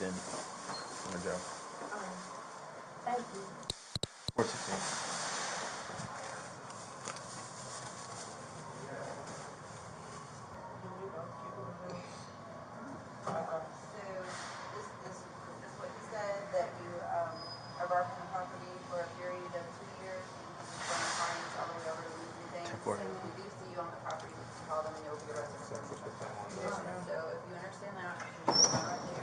in jail. Thank you. 416. This is what he said, that you are barking the property for a period of 2 years, and he's going to fines all the way over to lose anything. And when we do see you on the property, you can call them and you'll be arrested for condition. So if you understand that, you can put that right there.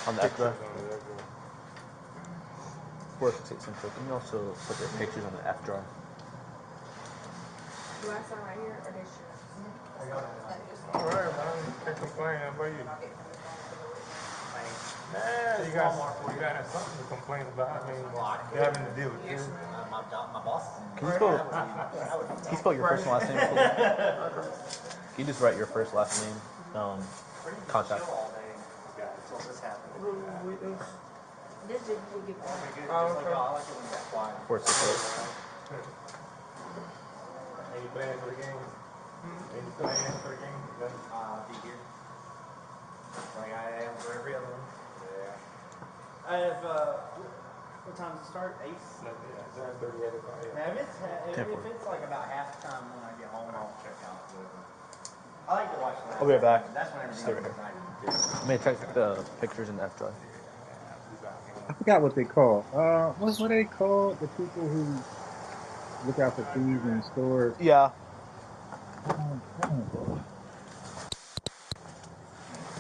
On the F drive. 416 Central. Can you also put the pictures on the F drive? Do I sign right here or this year? Alright, man. Can't complain. How about you? Yeah, you got something to complain about. I mean, you're having to deal with this. My boss. Can you spell your first and last name, please? Can you just write your first last name? Contact. This is you get back. I like it when you got quiet. 468. Any plans for the game? Any plans for the game? Be here. Like I am for every other one. Yeah. I have, what time does it start? 8? Now, if it's like about halftime when I get home, I'll check out. I like to watch that. I'll be right back. That's when Stay right everything here. I'm going to check the pictures in the F drive. I forgot what they call. What they call the people who look out for thieves in stores? Yeah.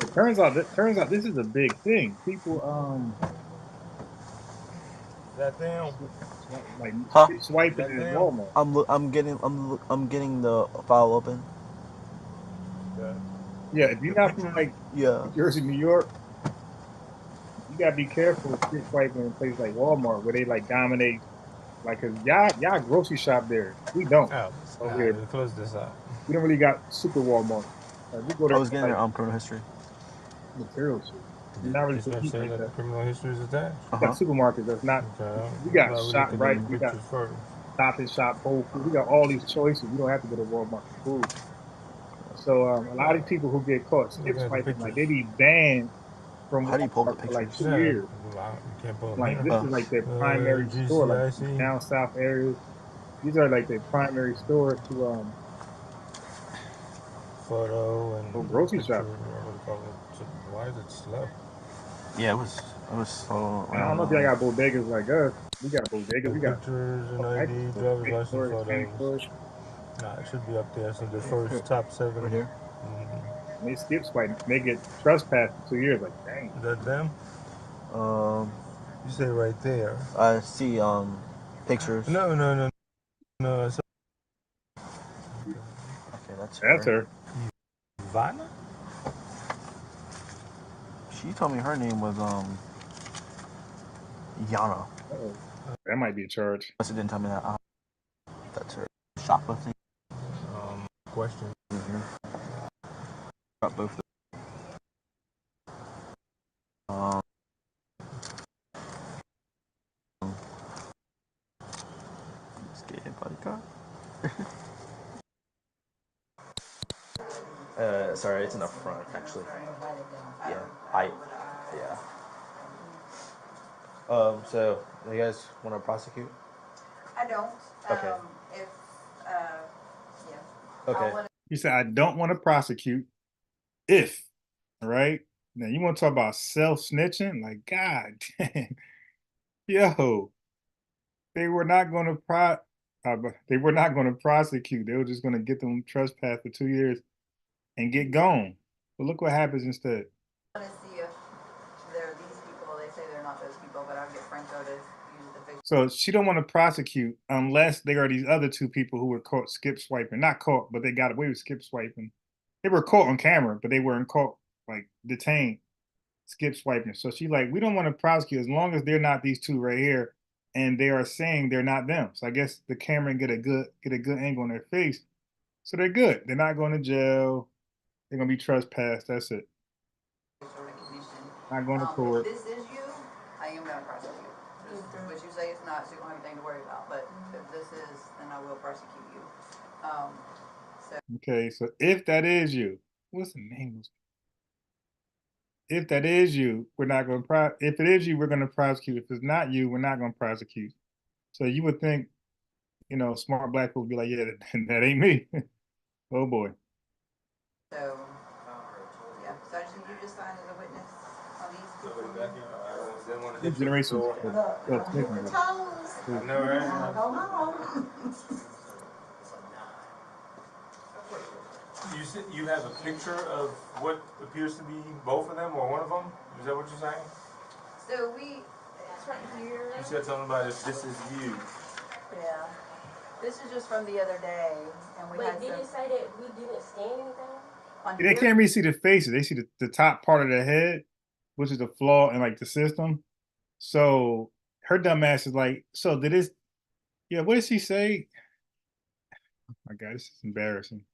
It turns out this is a big thing. People That them? like Huh? swiping in Walmart. I'm getting the file open. Yeah, if you're not from like New Jersey, New York, you gotta be careful with skip swiping in places like Walmart where they like dominate. Like, cause y'all grocery shop there. We don't. Oh, Here. close this out. We don't really got super Walmart. We go there. I was getting like, their criminal history. Material shit. You're not really Just make sure like that the criminal history is attached. We got supermarkets that's not. Okay. We got Well, we Shop can Right. do We got pictures first. Stop and Shop, Whole Foods. We got all these choices. You don't have to go to Walmart for food. So a lot of these people who get caught skip Looking at the swiping, like pictures. they be banned from How do you pull up Walmart the for like pictures? 2 years. You can't pull them Like here. this is like their primary store, like GCIC. down south areas. These are like their primary stores to Photo and for grocery picture. shopping. What do you call it? Why is it slow? Yeah, it was so. And I don't know if y'all got bodegas like us. We got bodegas. We got Pictures and ID, driver's license photos. Nah, it should be up there. So the first top 7. Right here. And they skip swiping. They get trespassed for 2 years. Like, dang. Is that them? You say right there. I see pictures. No. It's Okay, that's her. Ivana? She told me her name was Yana. Uh-oh. That might be a charge. Unless it didn't tell me that. That's her. Shoplifting. Question. Got both. Let's get hit by the car. Sorry, it's in the front actually. Yeah. So you guys want to prosecute? I don't. Okay. Okay. He said, I don't want to prosecute if, right? Now you want to talk about self-snitching? Like, God dang. Yo, they were not going to prosecute. They were just going to get them trespassed for 2 years and get gone. But look what happens instead. I want to see if they're these people. They say they're not those people, but I'll get Franco to use the picture. So she don't want to prosecute unless there are these other 2 people who were caught skip swiping. Not caught, but they got away with skip swiping. They were caught on camera, but they weren't caught, like detained, skip swiping. So she like, we don't want to prosecute as long as they're not these 2 right here, and they are saying they're not them. So I guess the camera get a good angle on their face. So they're good. They're not going to jail. They're gonna be trespassed. That's it. Not going to court. If this is you, I am going to prosecute. But you say it's not, so you don't have anything to worry about. But if this is, then I will prosecute you. Okay, so if that is you, what's the name? if that is you, we're not going to if it is you, we're going to prosecute. If it's not you, we're not going to prosecute. So you would think, you know, smart black people would be like, yeah, that ain't me. Oh boy. So, yeah, so I just need you to sign as a witness on these. This generation's I know, right? You said you have a picture of what appears to be both of them or one of them? Is that what you're saying? So it's right here. You said something about if this is you. Yeah. This is just from the other day, and we had Wait, did it say that we didn't scan anything? on They here. can't really see the faces. They see the top part of their head, which is the flaw in like the system. So her dumb ass is like, so did this? Yeah, what did she say? Oh my God, this is embarrassing.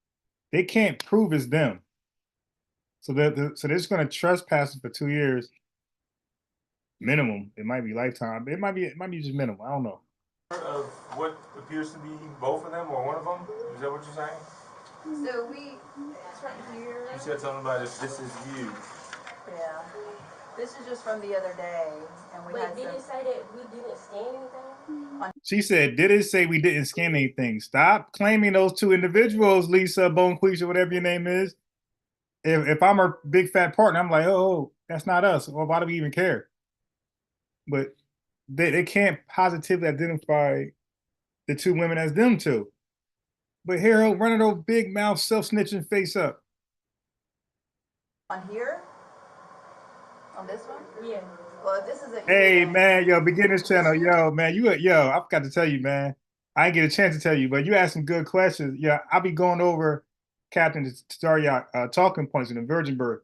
They can't prove it's them. So they're just going to trespass for 2 years minimum. It might be lifetime. It might be just minimum. I don't know. Of what appears to be both of them or one of them? Is that what you're saying? So it's right here. You said something about if this is you. Yeah. This is just from the other day, and we had Wait, did it say that we didn't scan anything? She said, did it say we didn't scan anything? Stop claiming those two individuals, Lisa, Bonquisha, whatever your name is. If I'm her big fat partner, I'm like, oh, that's not us. Well, why do we even care? But they can't positively identify the two women as them two. But here, running those big mouth, self-snitching face up. on here. On this one? Yeah. Well, if this is a Hey, man, yo, begin this channel. Yo, man, I forgot to tell you, man. I didn't get a chance to tell you, but you asked some good questions. Yeah, I'll be going over Captain Tariak talking points in the Virgin Birth.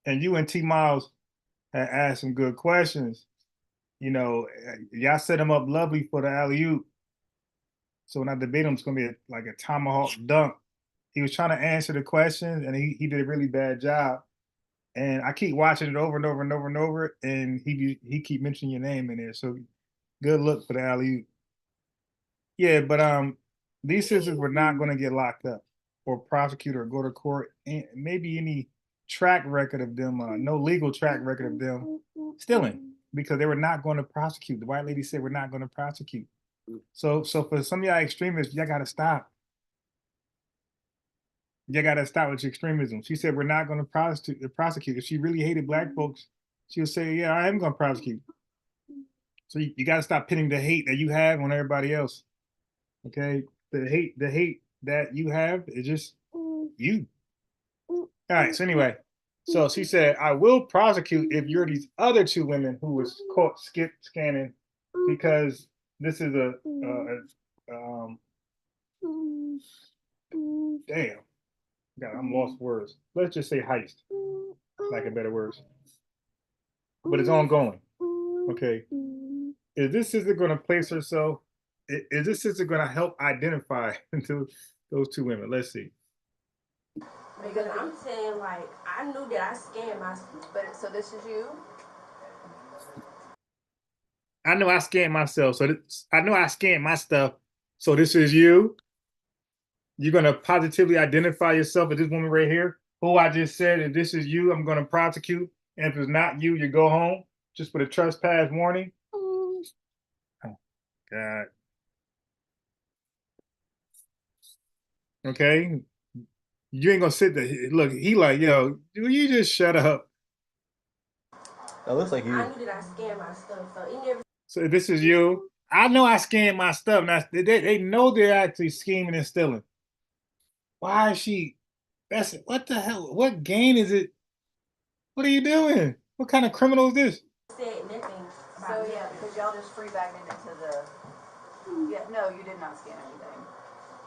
And you and T Miles had asked some good questions. You know, y'all set him up lovely for the alley-oop. So when I debate him, it's going to be like a tomahawk dunk. He was trying to answer the questions, and he did a really bad job. And I keep watching it over and over and over and over, and he keep mentioning your name in there. So good luck for the alley-oop. Yeah, but these sisters were not going to get locked up or prosecuted or go to court. And maybe any track record of them, no legal track record of them stealing, because they were not going to prosecute. The white lady said we're not going to prosecute. So for some of y'all extremists, y'all got to stop. You got to stop with your extremism. She said we're not going to prosecute. If she really hated black folks, she'll say, yeah, I am going to prosecute. So you got to stop pinning the hate that you have on everybody else. Okay, the hate that you have is just you. All right. So anyway, so she said I will prosecute if you're these other two women who was caught scanning, because this is damn. God, I'm lost words. Let's just say heist, like a better words. But it's ongoing. Okay. Is this sister going to place herself? Is this sister going to help identify those two women? Let's see. Because I'm saying, like, I knew that I scanned my stuff. But so this is you. I know I scanned myself, so I know I scanned my stuff. So this is you. You're gonna positively identify yourself as this woman right here, who I just said, if this is you, I'm gonna prosecute. And if it's not you, you go home just with a trespass warning. Oh God. Okay. You ain't gonna sit there. Look, he like, yo, you just shut up. That looks like you. I knew that I scanned my stuff, so it never. So this is you. I know I scanned my stuff. Now they know they're actually scheming and stealing. Why is she? That's what the hell? What game is it? What are you doing? What kind of criminal is this? Said nothing. So yeah, because y'all just free bagged it into the. Yeah, no, you did not scan anything.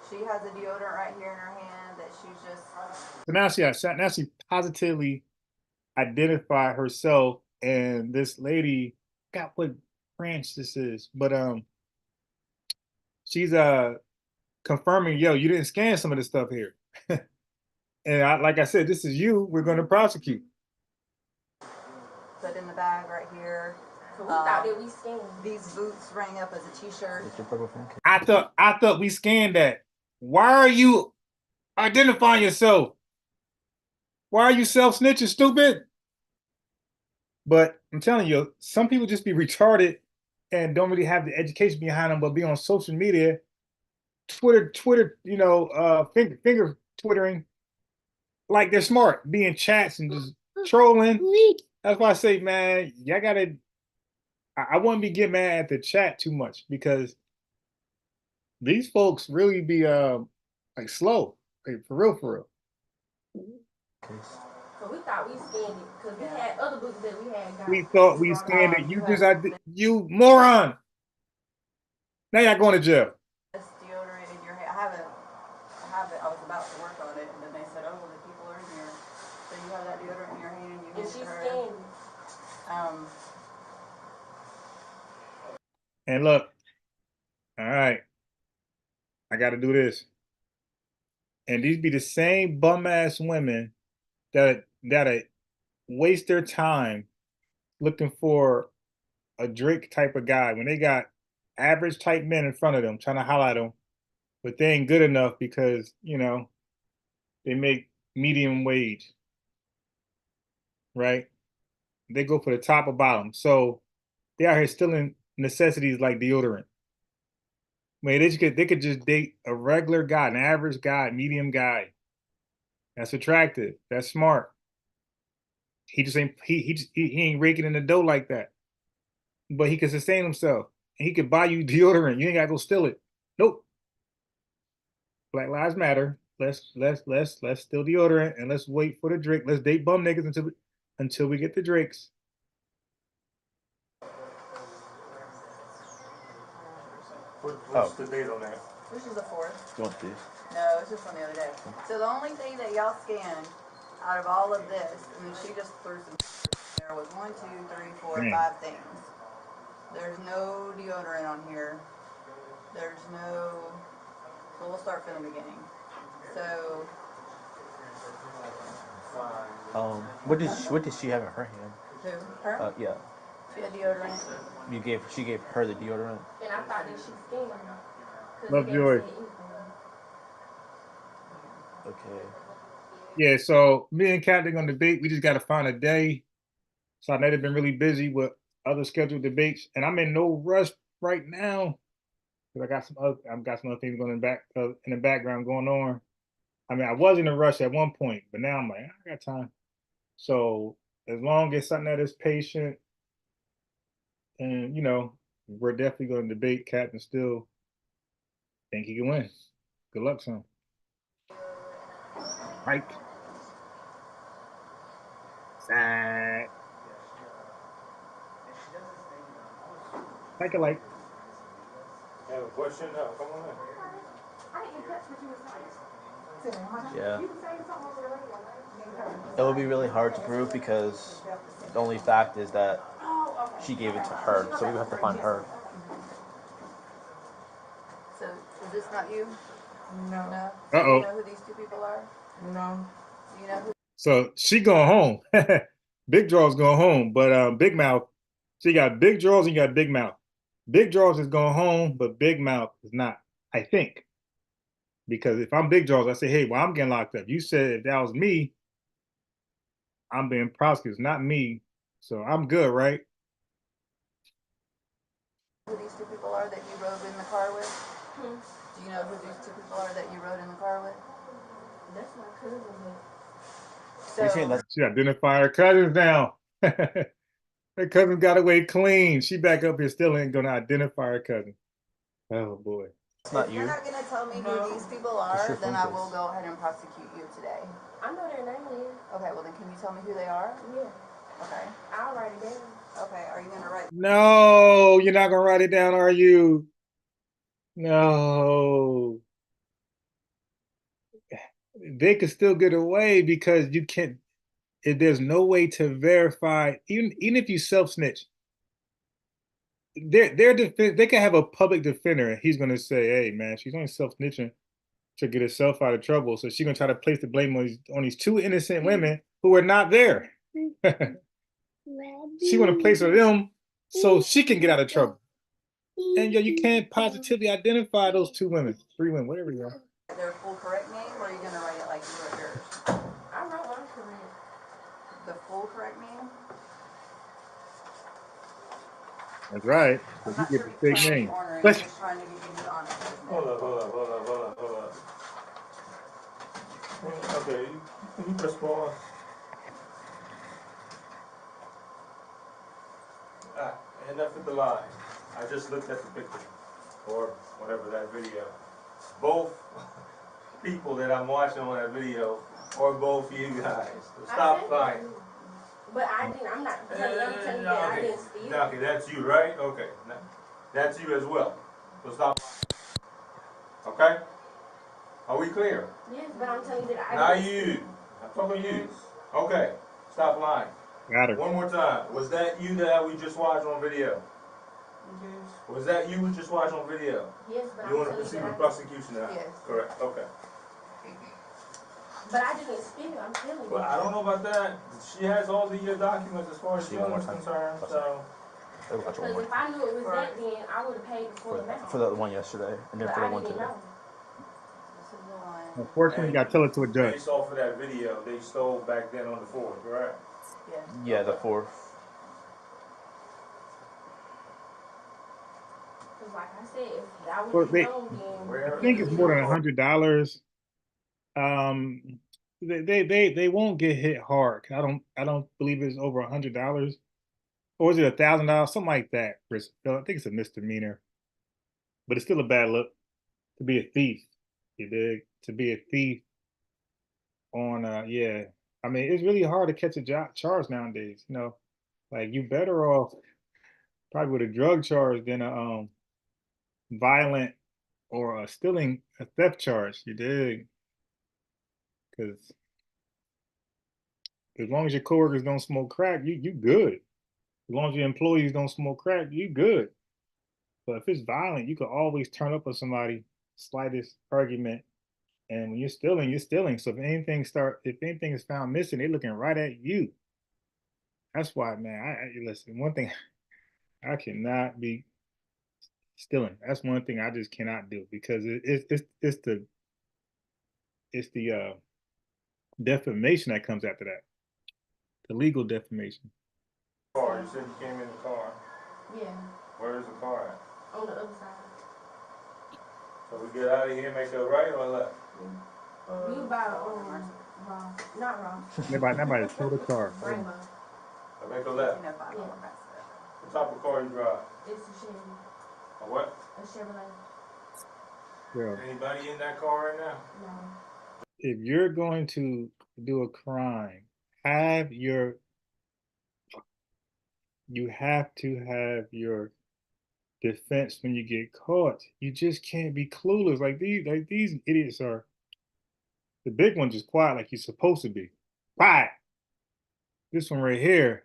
She has a deodorant right here in her hand that she's just. So now she positively identified herself, and this lady got what branch this is, but she's confirming, yo, you didn't scan some of the stuff here. And like I said, this is you. We're going to prosecute. Put in the bag right here. So we thought that we scanned. These boots rang up as a T-shirt. I thought we scanned that. Why are you identifying yourself? Why are you self-snitching, stupid? But I'm telling you, some people just be retarded and don't really have the education behind them, but be on social media, Twitter, finger twittering like they're smart, be in chats and just trolling. That's why I say, man, y'all gotta. I wouldn't be getting mad at the chat too much because these folks really be like slow, like for real, for real. So we thought we scanned it because we had other books that we had got. We thought we scanned it. You moron. Now y'all going to jail. This deodorant in your hair. I have it. I was about to work on it, and then they said, "Oh, well, the people are in here." So you have that deodorant in your hand. You And she scanned it. And look, all right, I got to do this. And these be the same bum ass women that waste their time looking for a Drake type of guy when they got average type men in front of them trying to highlight them, but they ain't good enough because they make medium wage, right? They go for the top or bottom, so they out here stealing necessities like deodorant. Man, they could just date a regular guy, an average guy, medium guy. That's attractive. That's smart. He just ain't he ain't raking in the dough like that. But he can sustain himself. And he could buy you deodorant. You ain't gotta go steal it. Nope. Black Lives Matter. Let's steal deodorant and let's wait for the Drake. Let's date bum niggas until we get the Drakes. What's the date on that? This is the 4th. You want these? No, it's just from the other day. So the only thing that y'all scanned out of all of this, and then she just threw some there was 1, 2, 3, 4, 5 things. There's no deodorant on here. There's no. So we'll start from the beginning. So. What did she have in her hand? Who? Her? Yeah. She had deodorant. She gave her the deodorant. And I thought that she scanned it. Lovejoy. Okay. Yeah, so me and Kat, they're gonna debate. We just gotta find a day. So I know they've been really busy with other scheduled debates, and I'm in no rush right now because I've got some other things going in the background going on. I mean, I was in a rush at one point, but now I'm like, I got time. So as long as something that is patient, and we're definitely going to debate. Captain still think he can win. Good luck, son. Mike. Sad. Take a light. You have a question? No, come on in. Yeah. It would be really hard to prove because the only fact is that she gave it to her, so we would have to find her. So is this not you? No. No. So do you know who these two people are? No. Do you know who? So she going home. Big Draw's going home, but Big Mouth. So you got Big Draws and you got Big Mouth. Big Draws is going home, but Big Mouth is not. I think. Because if I'm Big Draws, I say, hey, well, I'm getting locked up. You said if that was me, I'm being prosecuted, not me. So I'm good, right? Who these two people are that you rode in the car with? Do you know who these two people are that you rode in the car with? That's my cousin. So she identified her cousins now. Her cousin got away clean. She back up here still ain't gonna identify her cousin. Oh boy. It's not if you. You're not gonna tell me who these people are, then I will go ahead and prosecute you today. I know their name is. Okay, well then can you tell me who they are? Yeah. Okay. I'll write it down. Okay, are you gonna write? No, you're not gonna write it down, are you? No. They could still get away because you can't. There's no way to verify, even if you self snitch. They can have a public defender, and he's gonna say, "Hey, man, she's only self snitching to get herself out of trouble." So she's gonna try to place the blame on these two innocent women who are not there. She want to place on them so she can get out of trouble. And you can't positively identify those 2 women, 3 women, whatever you are. Their full correct name, or are you gonna write it like you wrote yours? I wrote one correct. The full correct name? That's right. I'm You not get sure the if big he's planning name. on ordering. Let's I'm just trying to give you the honest business. Hold up. Okay, you press pause. Enough with the lie. I just looked at the picture, or whatever, that video. Both people that I'm watching on that video are both you guys. So stop lying. But I didn't, I'm not telling you that I didn't steal. Okay, that's you, right? Okay. That's you as well. So stop lying. Okay? Are we clear? Yes, but I'm telling you that I Not didn't you. steal. I'm talking you. Okay. Stop lying. got her. One more time. Was that you that we just watched on video? Yes. Was that you we just watched on video? Yes, but You I'm want to telling you proceed that with I didn't. prosecution now? Yes. Correct. Okay. But I didn't steal. I'm telling you. Well, I don't know about that. She has all the documents as far as See one stealing more is time. concerned, so. They'll watch it one Because more if I knew it was that, then I would have paid the full amount. for the one yesterday, and then But for the I one didn't today. know. This is the one. Unfortunately, you got to tell it to a judge. Based off of that video, they stole back then on the 4th, correct? Yes. Yeah, the 4th. Because like I said, if I Well, would have they, known, then I think it's more than $100. They won't get hit hard. I don't believe it's over $100, or is it $1,000, something like that. I think it's a misdemeanor, but it's still a bad look to be a thief. You dig? To be a thief on yeah. I mean, it's really hard to catch a charge nowadays. You know, like you better off probably with a drug charge than a violent or a stealing a theft charge. You dig? Because as long as your coworkers don't smoke crack, you good. As long as your employees don't smoke crack, you good. But if it's violent, you can always turn up on somebody, slightest argument. And when you're stealing, you're stealing. So if anything is found missing, they're looking right at you. That's why, man. I listen. One thing I cannot be stealing. That's one thing I just cannot do because it's the defamation that comes after that, the legal defamation. Car, you said you came in the car. yeah, Where is the car at? on the other side. So we get out of here, make a right or left? We about Ross, not Ross. Nobody stole the car. Rainbow. I make a left. Yeah, What type of car you drive? it's a Chevy, A what? a Chevrolet. Yeah. Anybody in that car right now? No. If you're going to do a crime, you have to have your defense when you get caught. You just can't be clueless. Like these idiots are. The big one's just quiet like you're supposed to be. Quiet. This one right here.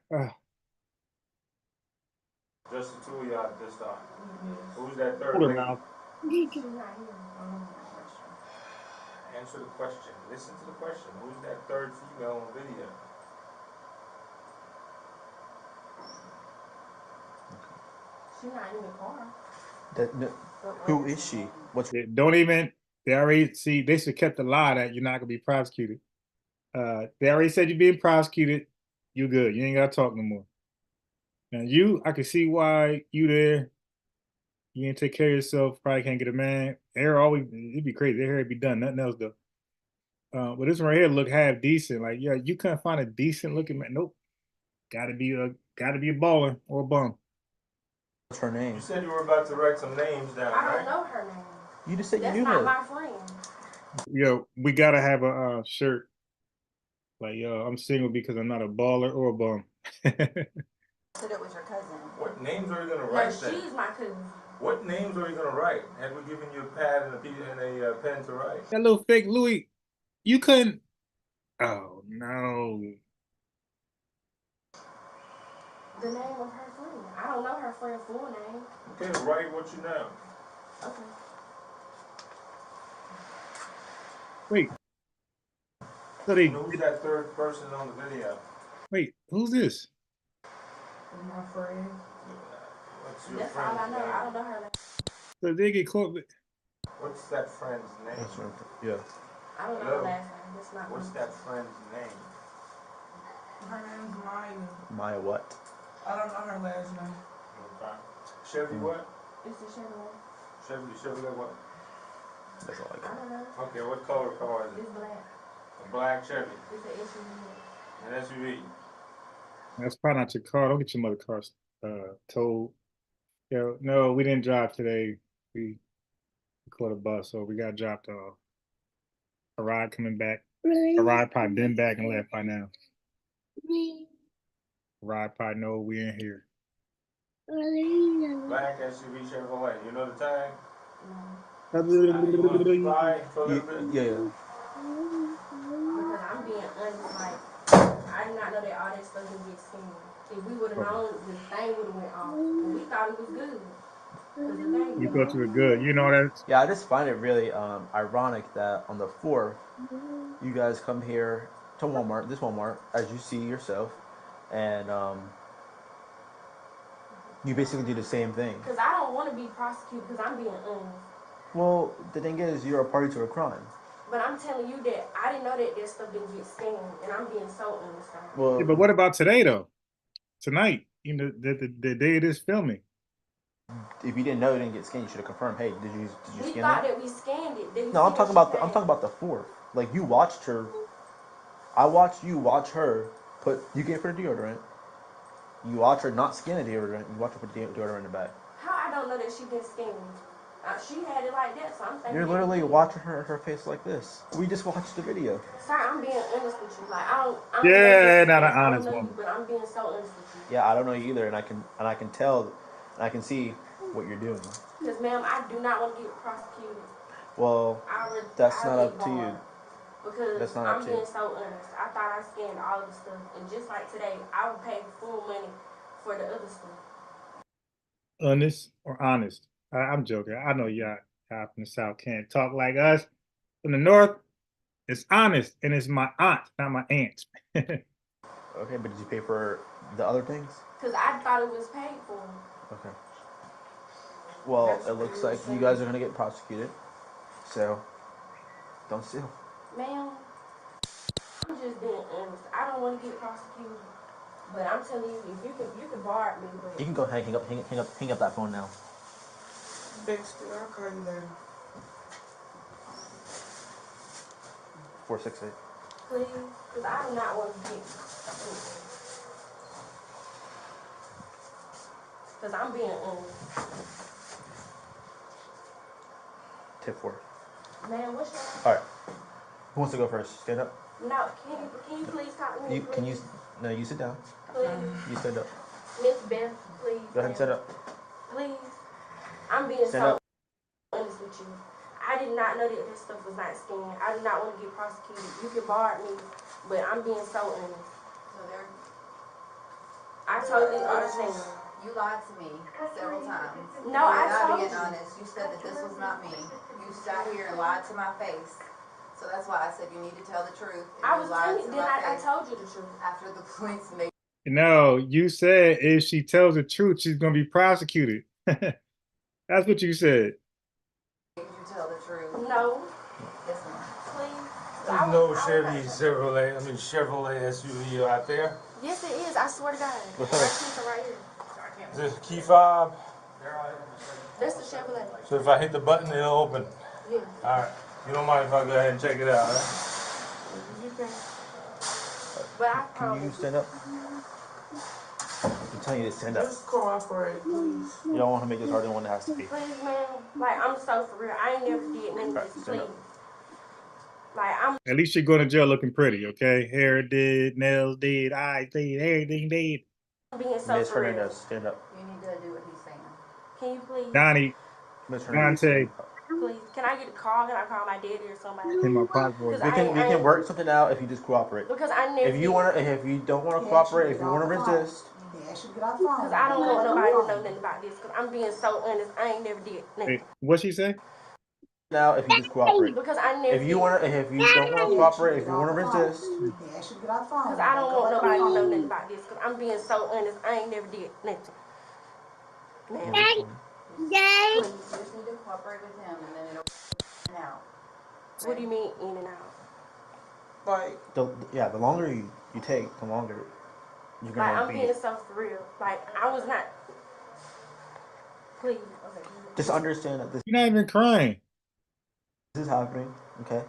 Just the two of y'all at this time. Who's that third Hold her lady? mouth. She's not here. Answer the question. Listen to the question. Who's that third female on video? She's not in the car. Who is she? What's Don't even. They already see. They should kept the lie that you're not gonna be prosecuted. They already said you're being prosecuted. You good. You ain't gotta talk no more. Now I can see why you there. You ain't take care of yourself. Probably can't get a man. Hair always it'd be crazy. Their hair would be done. Nothing else though. But this one right here look half decent. Like yeah, you couldn't find a decent looking man. Nope. Gotta be a baller or a bum. her name? You said you were about to write some names down, I right? don't know her name. You just said That's you knew not her. my friend. Yo, we gotta have a shirt. Like yo, I'm single because I'm not a baller or a bum. Said it was your cousin. What names are you gonna No, write then? she's my cousin. What names are you gonna write? Had we given you a pad and a pen to write? That little fake Louis, you couldn't. Oh no. The name of her friend. I don't know her friend's full name. Okay, write what you know. Okay. Wait. So Who's that third person on the video? wait, who's this? My friend. What's your That's friend's all I know. name? I don't know her name. So they get caught with What's that friend's name? Yeah. I don't know Hello? her last name. That's not What's me. that friend's name? Her name's Maya. Maya what? I don't know her last name. Okay. Chevy what? It's a Chevrolet. Chevy what? That's all I I got. don't know. Okay, what color car is it? It's black. A black Chevy. It's an SUV. An SUV. That's probably not your car. Don't get your mother car towed. Yo, no, we didn't drive today. We caught a bus, so we got dropped off. A ride coming back. A ride probably been back and left by now. A ride probably know we in here. Black SUV Chevrolet. You know the tag? No. You want to fly for a little bit? Yeah. Because I'm being honest, like, I did not know that all that stuff would get scammed. If we would have known, the thing would have went off. And we thought it was good. Because the thing You went thought off. you were good. You know that. Yeah, I just find it really ironic that on the 4th, you guys come here to Walmart, this Walmart, as you see yourself, and you basically do the same thing. Because I don't want to be prosecuted because I'm being honest. Well, the thing is, you're a party to a crime. But I'm telling you that I didn't know that that stuff didn't get scammed. And I'm being so honest. Well, Yeah, but what about today though? Tonight, you know, the day of this filming. if you didn't know, you didn't get scanned. You should have confirmed. Hey, did you We scan thought that? that we scanned it. Did you No, see I'm talking what about she I'm said? talking about the 4th. Like you watched her. I watched you watch her put. You gave her deodorant. You watch her not scan the deodorant. You watch her put deodorant in the bag. How I don't know that she been scanned? She had it like that, so I'm thinking. You're literally watching her face like this. We just watched the video. Sir, I'm being honest with you. Like I don't Yeah, know not an I honest don't know you, woman. but I'm being so honest with you. Yeah, I don't know you either, and I can tell, and I can see what you're doing. Because ma'am, I do not want to get prosecuted. Well, that's not up to you. Because That's not I'm up to you. being so honest. I thought I scanned all of the stuff, and just like today, I would pay full money for the other stuff. Honest or honest? I'm joking. I know y'all from the South can't talk like us. From the North, it's honest, and it's my aunt, not my aunt. Okay, but did you pay for the other things? Because I thought it was paid for. Okay. Well, it looks like you guys are gonna get prosecuted, so don't steal. Ma'am, I'm just being honest. I don't want to get prosecuted. But I'm telling you, if you can bar me, but You can go ahead, hang up that phone now. Dexter, I'll call you later. 468. please, because I do not want to get. Because I'm being honest. Tip 4. Man, what's your All right. Who wants to go first? Stand up. No, can you please talk to me? You please? can you? No, you sit down. Please. You stand up. Miss Beth, please. Go ahead and stand up. Please. I'm being Stand so up. honest with you. I did not know that this stuff was not scanned. I did not want to get prosecuted. You can bar me, but I'm being so honest. So there, I totally understand. you lied to me several times. No, I You're not told being you. honest. You said that this was not me. You sat here and lied to my face. So that's why I said you need to tell the truth. And I you was lied telling to you, my I face told you the truth. after the police made No, you said if she tells the truth, she's gonna be prosecuted. That's what you said. you tell the truth. No, Yes, ma'am. please. There's no Chevrolet SUV out there. Yes, it is. I swear to God. What's Right up? here, right here. Is this a key fob? That's the Chevrolet. So if I hit the button, it'll open. Yeah. All right. You don't mind if I go ahead and check it out, right? You can. But I Can you promise. stand up? I'm telling you to stand up. Just cooperate, please. You don't want to make this harder than one that has to be. Please, man. Like, I'm so for real. I ain't never did none of Alright, this. stand Please. up. Like, I'm At least you're going to jail looking pretty, okay? Hair did, nails did, eyes did, everything did. being so Miss for real. Hernandez, stand up. You need to do what he's saying. Can you please? Donnie, Miss Hernandez, Dante, stand up. Please. Can I get a call? Can I call my daddy or somebody? in my passport. Because We can work something out if you just cooperate. Because I never If you don't want to cooperate, if you want to resist, Because I don't want nobody to know nothing about this. Because I'm being so honest. I ain't never did nothing. Hey, what she say? now if you just cooperate. Because I never If you don't want to cooperate, if you want to resist, Because I don't want nobody to know nothing about this. Because I'm being so honest. I ain't never did nothing. Ma'am. Please, you just need to cooperate with him and then it'll out. What do you mean in and out? Like, the longer you take, the longer you're Like, gonna I'm be. being so for real. Like, I was not. Please. Okay. Just understand that this You're not even crying. is happening. Okay.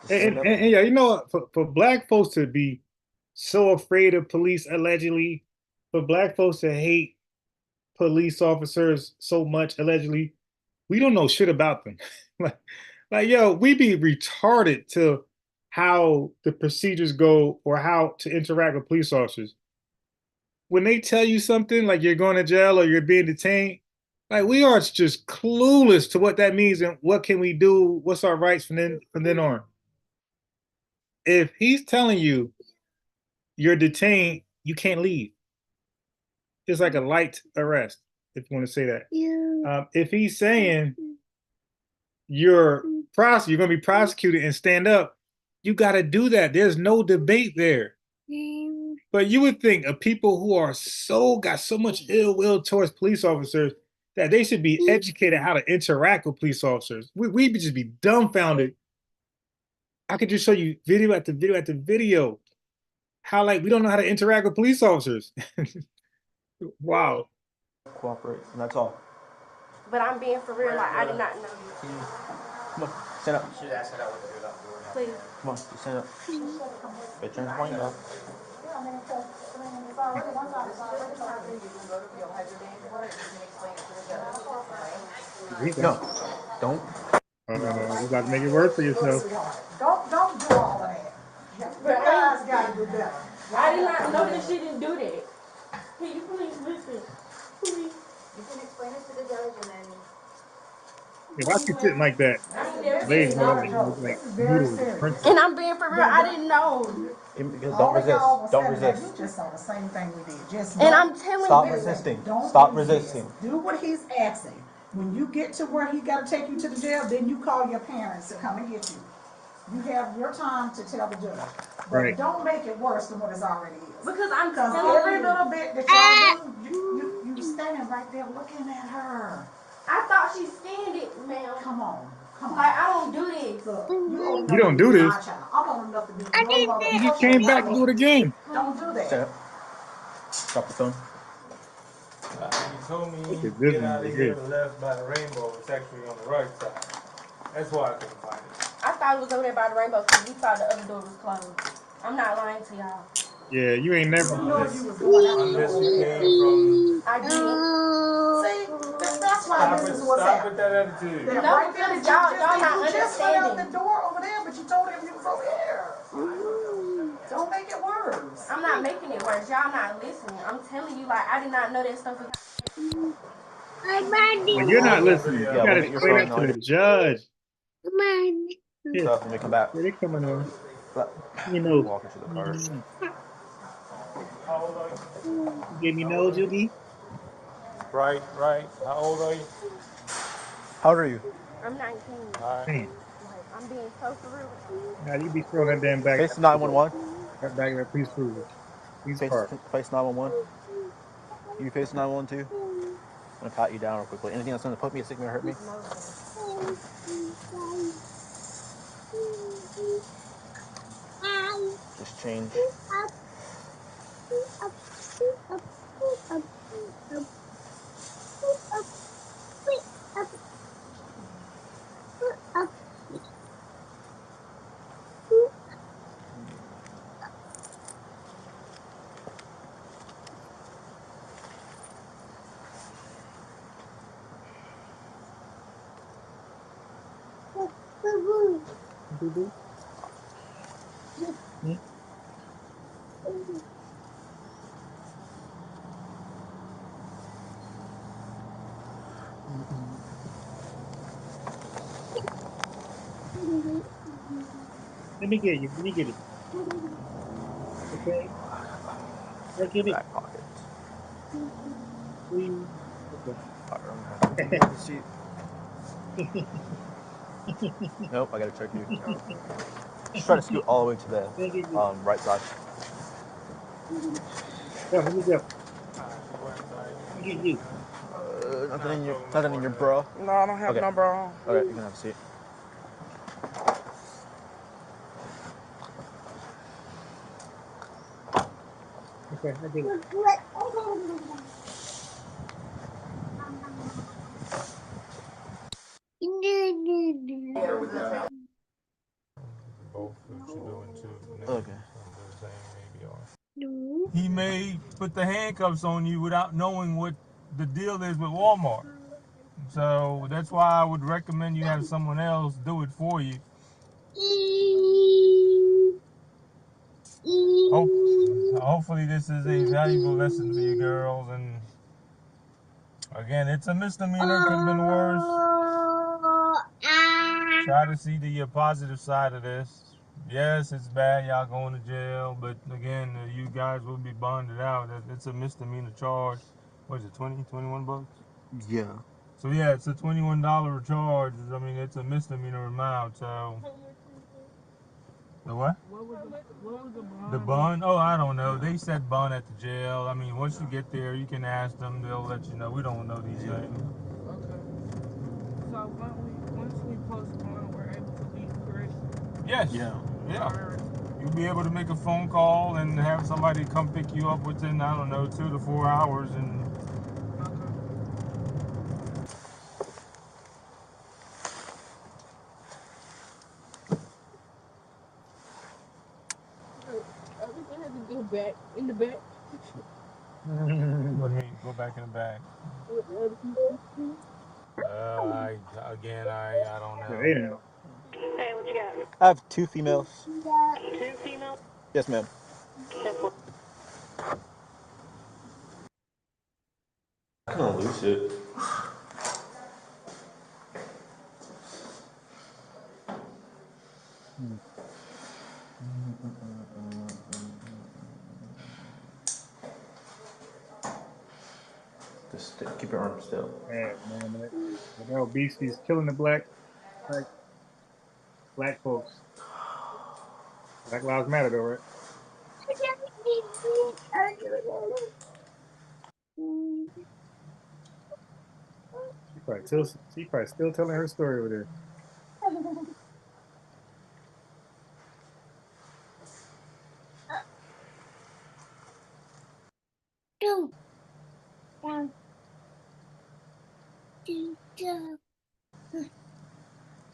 Just And, stand and, up. and yeah, you know what? For black folks to be so afraid of police, allegedly, for black folks to hate police officers so much, allegedly, we don't know shit about them. Yo, we be retarded to how the procedures go or how to interact with police officers. When they tell you something like you're going to jail or you're being detained, like we are just clueless to what that means and what can we do, what's our rights from then on. If he's telling you you're detained, you can't leave. It's like a light arrest, if you want to say that. If he's saying you're going to be prosecuted and stand up, you got to do that. There's no debate there. But you would think of people who are got so much ill will towards police officers that they should be educated how to interact with police officers. We'd just be dumbfounded. I could just show you video after video after video how like we don't know how to interact with police officers. Wow. Cooperate, and that's all. But I'm being for real. Like I did not know. Come on, stand up. Should ask her that what to do that door. Please. Come on, just stand up. Wait, turn the point up. No, don't. You got to make it work for yourself. Don't do all of that. You guys got to do better. I did not know that she didn't do that. Can you please listen? Please. You can explain it to the judge and then. If I keep sitting like that, legs like noodles. And I'm being for real. I didn't know. Don't resist. Don't resist. You just saw the same thing we did. Just And I'm telling stop you. resisting. Don't Stop resist. resisting. Do what he's asking. When you get to where he got to take you to the jail, then you call your parents to come and get you. You have your time to tell the judge. But Right. don't make it worse than what it already is. Because I'm Because telling every you. little bit that y'all do, you standing right there looking at her. I thought she scanned it, ma'am. Come on. Come on. Like I don't do this. Look, You don't do this. my child. I'm old enough to be your mother. You just came back to do it again. Don't do Stand that. up. Drop the phone. You told me Okay, to this get one out of right here here. to the left by the rainbow. It's actually on the right side. That's why I couldn't find it. I thought it was over there by the rainbow because we thought the other door was closed. I'm not lying to y'all. Yeah, you ain't never. You know if you was going out Unless the you door. came from. I did. See, that's why this is what's Stop happening. with that attitude. That No, right there, because y'all not you just went out the understanding. door over there, but you told him you was over here. Don't make it worse. I'm not making it worse. Y'all not listening. I'm telling you, like I did not know that stuff was. Well, you're not listening. You Yeah, gotta we'll get your explain phone that to later. the judge. Yeah, So when we come back, they coming on. but You know. walk into the car. How old are you? You gave me no, Judy. Right. How old are you? How old are you? I'm 19. Alright. Man, Like, I'm being so for real with you. now you be throwing that damn bag. Face 911. That bag of police cruiser. Police car. Face 911. You face 911 too. I'm gonna pat you down real quickly. Anything that's gonna put me, stick me, or hurt me? Just change. Let me get you. Let me get it. Okay. I'll give it. Back pocket. Please. Okay. Alright, I'm gonna have to take the seat. Nope, I gotta check you. Just try to scoot all the way to the right side. Go, let me go. Let me get you. Nothing in your bra. No, I don't have no bra on. Okay, you can have a seat. Okay, I did it. both what you're doing too. Okay. I'm just saying maybe. He may put the handcuffs on you without knowing what the deal is with Walmart. So that's why I would recommend you have someone else do it for you. Hopefully this is a valuable lesson for you girls, and again, it's a misdemeanor, could have been worse. Try to see the positive side of this. Yes, it's bad, y'all going to jail, but again, you guys will be bonded out. It's a misdemeanor charge. What is it, 21 bucks? Yeah. So yeah, it's a $21 charge. I mean, it's a misdemeanor amount, so. The what? What was the bond? The bond? Oh, I don't know. They set bond at the jail. I mean, once you get there, you can ask them. They'll let you know. We don't know these things. Okay. So once we post bond, we're able to leave, correct? Yes. Yeah. You'll be able to make a phone call and have somebody come pick you up within, I don't know, 2 to 4 hours. And Everything has to go back in the back. what do you mean? Go back in the back. With the other people. I don't know. They know. Hey, what you got? I have 2 females. 2 females? Yes, ma'am. Kind of loose it. Just keep your arm still. Man, that obesity is killing the black folks. Black Lives Matter, though, right? She probably still telling her story over there.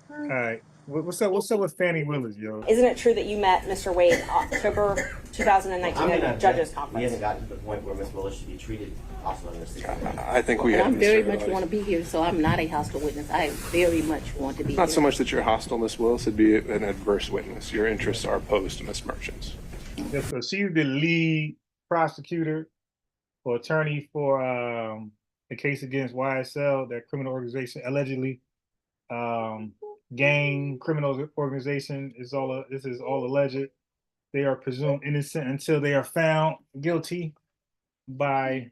All right. What's up with Fannie Willis, yo? Isn't it true that you met Mr. Wade October 2019 at Judges Conference? We haven't gotten to the point where Ms. Willis should be treated hostile in this situation. I think we have. I very much want to be here, so I'm not a hostile witness. I very much want to be Not here. so much that you're hostile, Ms. Willis, it'd be an adverse witness. Your interests are opposed to Ms. Merchant's. Yeah, so she's the lead prosecutor or attorney for the case against YSL, that criminal organization, allegedly gang criminal organization. This is all alleged. They are presumed innocent until they are found guilty by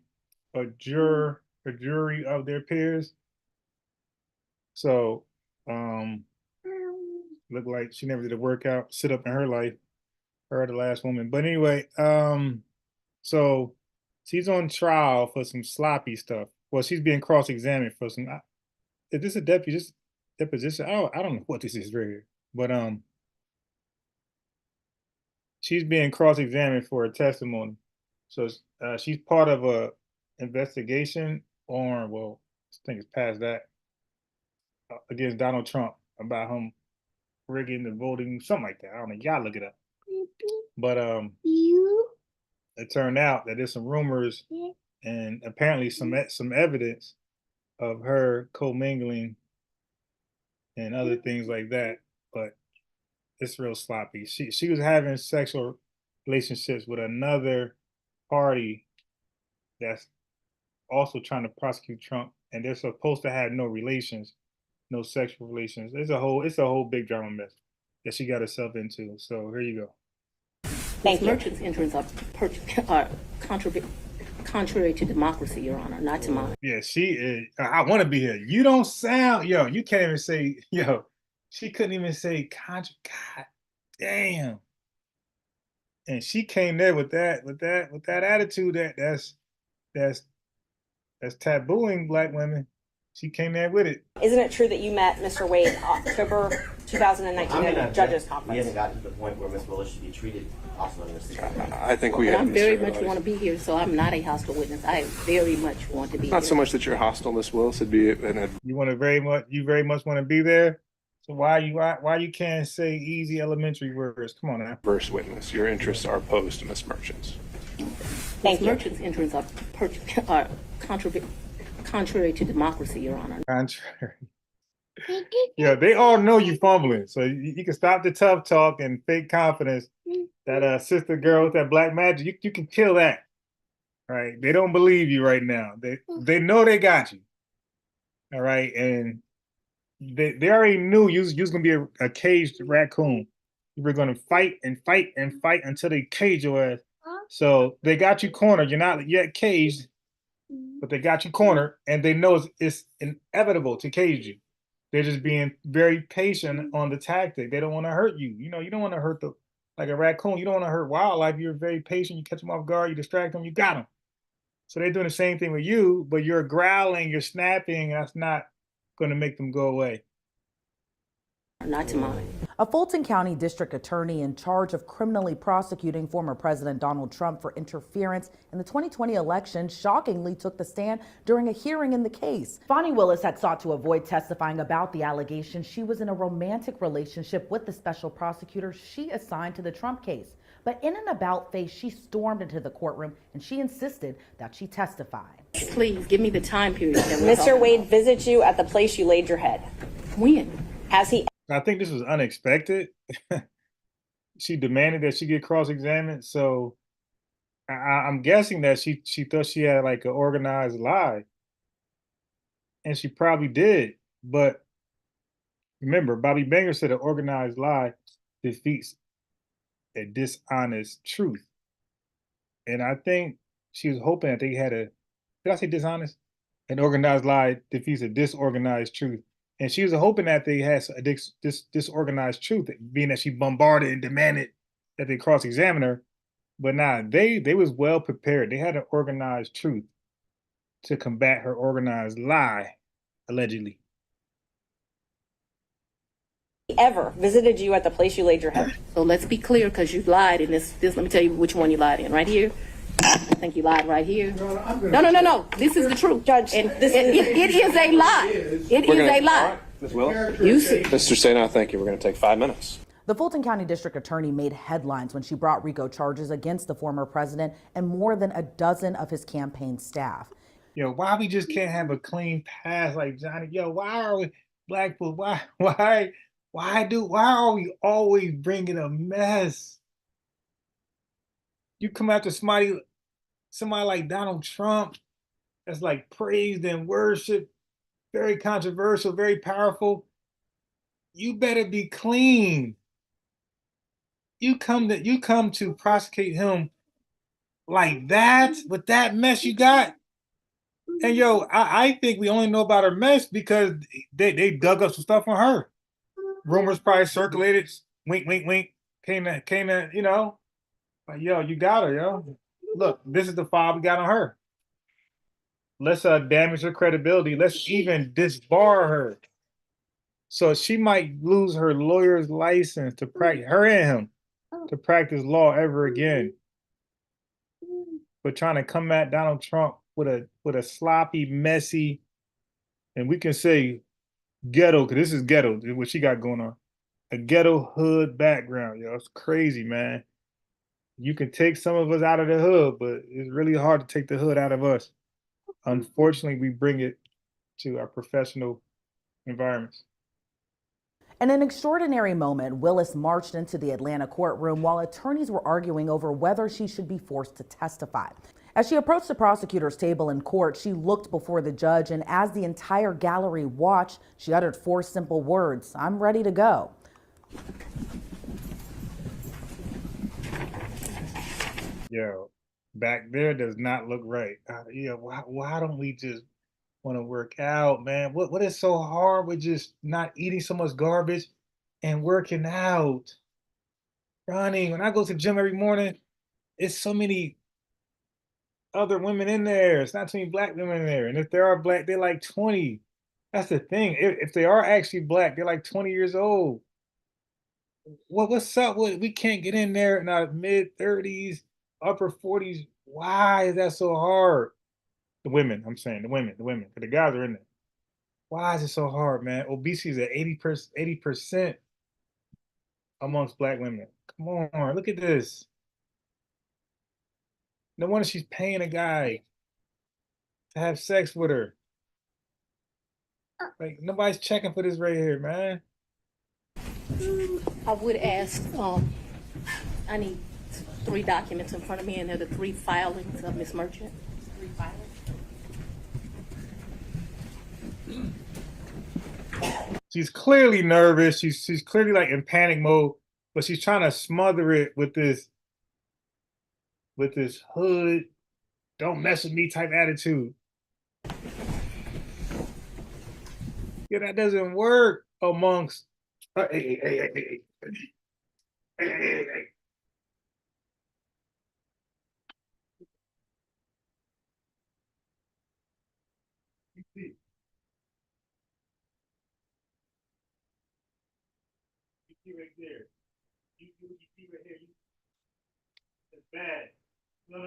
a jury of their peers. So look like she never did a workout sit up in her life, her the last woman. But anyway, so she's on trial for some sloppy stuff. Well, she's being cross-examined for some. Is this a deposition? I don't know what this is right here, but she's being cross-examined for her testimony. So she's part of a investigation on, well, I think it's past that, against Donald Trump about him rigging the voting, something like that. I don't know. Y'all look it up. But it turned out that there's some rumors and apparently some evidence of her commingling and other things like that. But it's real sloppy. She was having sexual relationships with another party that's also trying to prosecute Trump, and they're supposed to have no relations, no sexual relations. It's a whole big drama mess that she got herself into. So here you go. Thank Merchant's interests are contrary to democracy, Your Honor, not to mine. Yeah, she is. I want to be here. You don't sound, you can't even say, she couldn't even say God damn. And she came there with that attitude that's tabooing black women. She came there with it. Isn't it true that you met Mr. Wade October 2019 at Judges Conference? We haven't gotten to the point where Ms. Willis should be treated hostile in this situation. I think we have. I very much want to be here, so I'm not a hostile witness. I very much want to be here. Not so much that you're hostile, Ms. Willis, it'd be an You very much want to be there. So why you can't say easy elementary words? Come on now. Adverse witness. Your interests are opposed to Ms. Merchant's. Ms. Merchant's interests are contrary to democracy, Your Honor. Contrary. Yeah, they all know you fumbling, so you can stop the tough talk and fake confidence. That sister girl with that black magic, you can kill that. Right? They don't believe you right now. They know they got you. All right, and they already knew you was gonna be a caged raccoon. You were gonna fight and fight and fight until they cage your ass. So they got you cornered. You're not yet caged, but they got you cornered, and they know it's inevitable to cage you. They're just being very patient on the tactic. They don't want to hurt you. You know, you don't want to hurt like a raccoon. You don't want to hurt wildlife. You're very patient. You catch them off guard. You distract them. You got them. So they're doing the same thing with you, but you're growling, you're snapping. That's not going to make them go away. Not to mine. A Fulton County district attorney in charge of criminally prosecuting former President Donald Trump for interference in the 2020 election shockingly took the stand during a hearing in the case. Bonnie Willis had sought to avoid testifying about the allegation she was in a romantic relationship with the special prosecutor she assigned to the Trump case. But in an about face, she stormed into the courtroom and she insisted that she testify. Please give me the time period. Mr. Wade visits you at the place you laid your head. When? Has he? I think this was unexpected. She demanded that she get cross-examined, so I'm guessing that she thought she had like an organized lie, and she probably did. But remember, Bobby Banger said an organized lie defeats a dishonest truth, and I think she was hoping that they had a. Did I say dishonest? An organized lie defeats a disorganized truth. And she was hoping that they had this disorganized truth, being that she bombarded and demanded that they cross-examine her. But nah, they was well prepared. They had an organized truth to combat her organized lie, allegedly. Ever visited you at the place you laid your head? So let's be clear, because you lied in this. Let me tell you which one you lied in. Right here. I think you lied right here. No. This is the truth, Judge. And it is a lie. It is a lie. Ms. Willis? Mr. Sena, thank you. We're going to take 5 minutes. The Fulton County District Attorney made headlines when she brought RICO charges against the former president and more than a dozen of his campaign staff. Yo, why we just can't have a clean pass like Johnny? Yo, why are we black people? Why are we always bringing a mess? You come after somebody like Donald Trump that's like praised and worshiped, very controversial, very powerful. You better be clean. You come to prosecute him like that with that mess you got. And yo, I think we only know about her mess because they dug up some stuff on her. Rumors probably circulated. Wink, wink, wink. Came to, you know. Like, yo, you got her, yo. Look, this is the file we got on her. Let's damage her credibility. Let's even disbar her. So she might lose her lawyer's license to practice, her and him, to practice law ever again. But trying to come at Donald Trump with a sloppy, messy, and we can say ghetto, because this is ghetto, what she got going on. A ghetto hood background, yo. It's crazy, man. You can take some of us out of the hood, but it's really hard to take the hood out of us. Unfortunately, we bring it to our professional environments. In an extraordinary moment, Willis marched into the Atlanta courtroom while attorneys were arguing over whether she should be forced to testify. As she approached the prosecutor's table in court, she looked before the judge, and as the entire gallery watched, she uttered 4 simple words: "I'm ready to go." Yo, back there does not look right. Why don't we just want to work out, man? What is so hard with just not eating so much garbage and working out? Ronnie, when I go to the gym every morning, it's so many other women in there. It's not too many black women in there. And if there are black, they're like 20. That's the thing. If they are actually black, they're like 20 years old. What's up with, we can't get in there in our mid-30s, upper 40s. Why is that so hard? The women, I'm saying, the women, because the guys are in there. Why is it so hard, man? Obesity is at 80% amongst black women. Come on, look at this. No wonder she's paying a guy to have sex with her. Like, nobody's checking for this right here, man. I would ask, I need 3 documents in front of me, and they're the 3 filings of Ms. Merchant. 3 filings? She's clearly nervous. She's clearly like in panic mode, but she's trying to smother it with this hood, don't mess with me type attitude. Yeah, that doesn't work amongst. Hey. You see right there. You see right here. It's bad. No.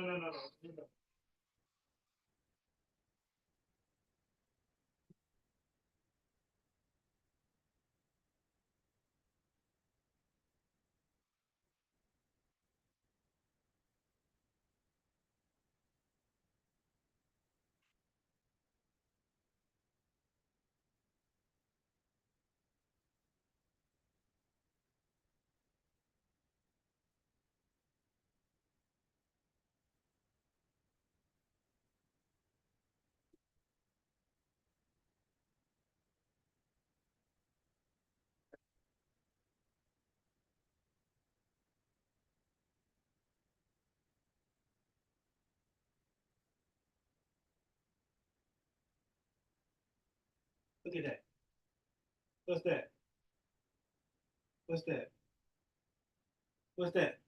Look at that. What's that? What's that? What's that?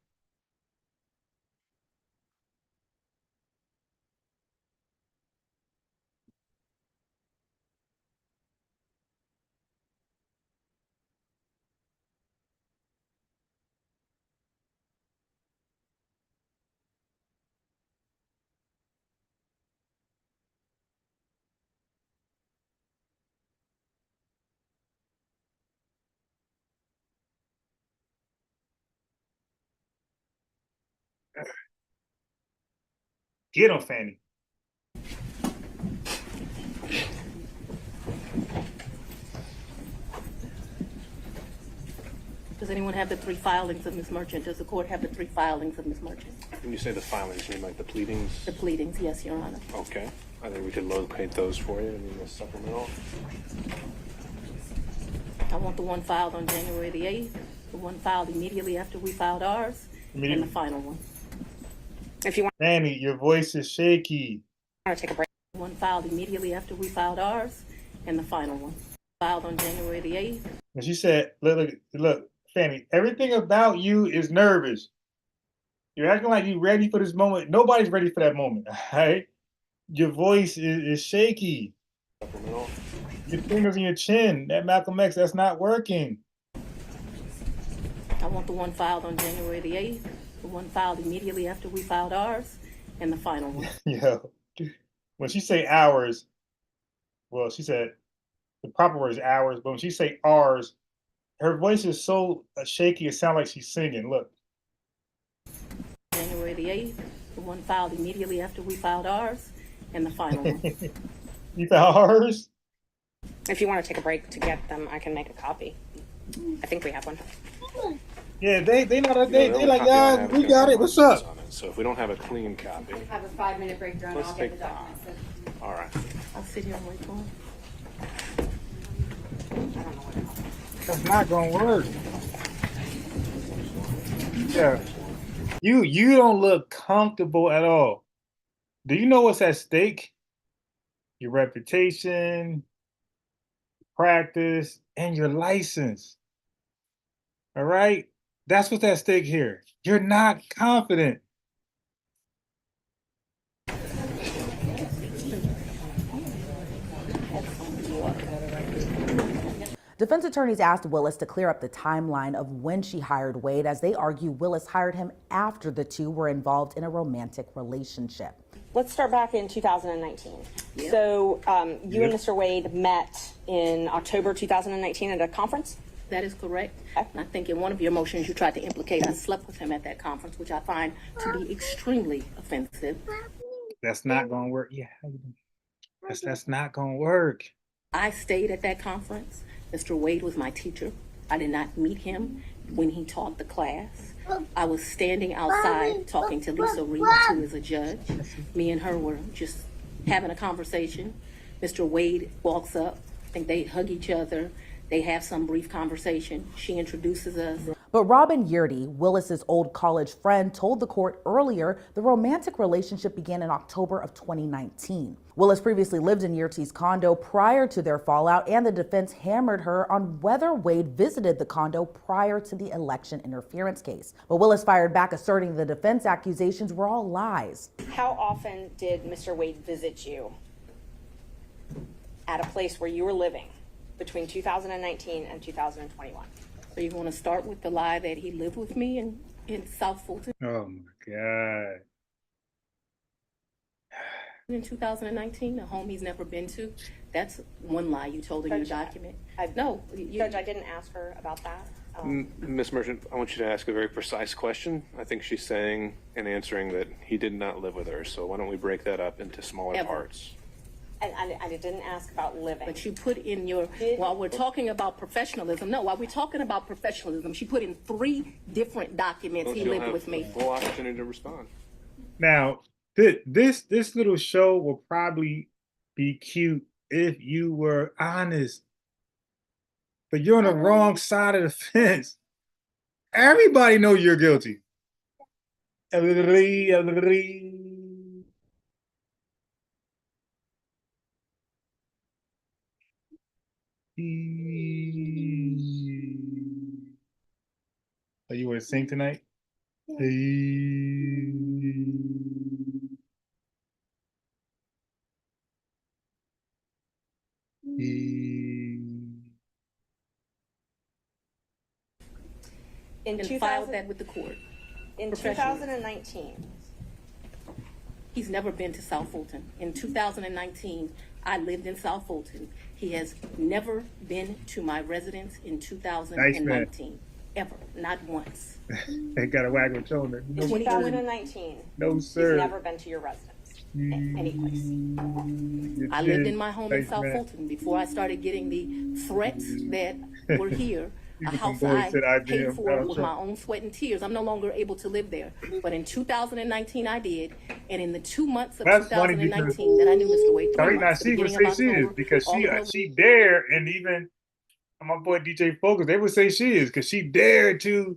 Get him, Fanny. Does anyone have the 3 filings of Ms. Merchant? Does the court have the 3 filings of Ms. Merchant? When you say the filings, you mean like the pleadings? The pleadings, yes, Your Honor. Okay. I think we could locate those for you in the supplemental. I want the one filed on January the 8th, the one filed immediately after we filed ours, and the final one. If you want Fanny, your voice is shaky. to take a break. The one filed immediately after we filed ours, and the final one. Filed on January the 8th. And she said, look, Fanny, everything about you is nervous. You're acting like you're ready for this moment. Nobody's ready for that moment, all right? Your voice is shaky. Your fingers in your chin. That Malcolm X, that's not working. I want the one filed on January the 8th, the one filed immediately after we filed ours, and the final one. Yo, when she say hours, well, she said the proper word is hours, but when she say ours, her voice is so shaky, it sounds like she's singing. Look. January the 8th, the one filed immediately after we filed ours, and the final one. You filed ours? If you want to take a break to get them, I can make a copy. I think we have one. Yeah, they like, yeah, we got it. What's up? So if we don't have a clean copy, We have a 5-minute break during, Let's I'll get take the documents. all right. I'll sit here and wait for him. That's not gonna work. Yeah. You don't look comfortable at all. Do you know what's at stake? Your reputation, practice, and your license. All right? That's what's at stake here. You're not confident. Defense attorneys asked Willis to clear up the timeline of when she hired Wade, as they argue Willis hired him after the two were involved in a romantic relationship. Let's start back in 2019. Yep. So you and Mr. Wade met in October 2019 at a conference? That is correct. And I think in one of your motions you tried to implicate I slept with him at that conference, which I find to be extremely offensive. That's not gonna work. Yeah, that's not gonna work. I stayed at that conference. Mr. Wade was my teacher. I did not meet him when he taught the class. I was standing outside talking to Lisa Reed, who is a judge. Me and her were just having a conversation. Mr. Wade walks up. I think they hug each other. They have some brief conversation. She introduces us. But Robin Yurdy, Willis's old college friend, told the court earlier the romantic relationship began in October of 2019. Willis previously lived in Yurdy's condo prior to their fallout, and the defense hammered her on whether Wade visited the condo prior to the election interference case. But Willis fired back, asserting the defense accusations were all lies. How often did Mr. Wade visit you at a place where you were living between 2019 and 2021? So you want to start with the lie that he lived with me in South Fulton? Oh my God. In 2019, a home he's never been to. That's one lie you told in your document. Judge, I didn't ask her about that. Ms. Merchant, I want you to ask a very precise question. I think she's saying and answering that he did not live with her. So why don't we break that up into smaller parts? I didn't ask about living. But you put in your, while we're talking about professionalism, she put in 3 different documents he lived with me. Full opportunity to respond. Now, this little show will probably be cute if you were honest, but you're on the wrong side of the fence. Everybody knows you're guilty. Are you want to sing tonight? And filed that with the court. In 2019. He's never been to South Fulton. In 2019, I lived in South Fulton. He has never been to my residence in 2019. Ever. Not once. They got a wag with shoulder. In 2019. No, sir. He's never been to your residence. Any place. I lived in my home in South Fulton before I started getting the threats that were here. A house I paid for with my own sweat and tears. I'm no longer able to live there. But in 2019, I did. And in the 2 months of 2019 that I knew Mr. Wade, she would say she is because she dared, and even my boy DJ Focus, they would say she is because she dared to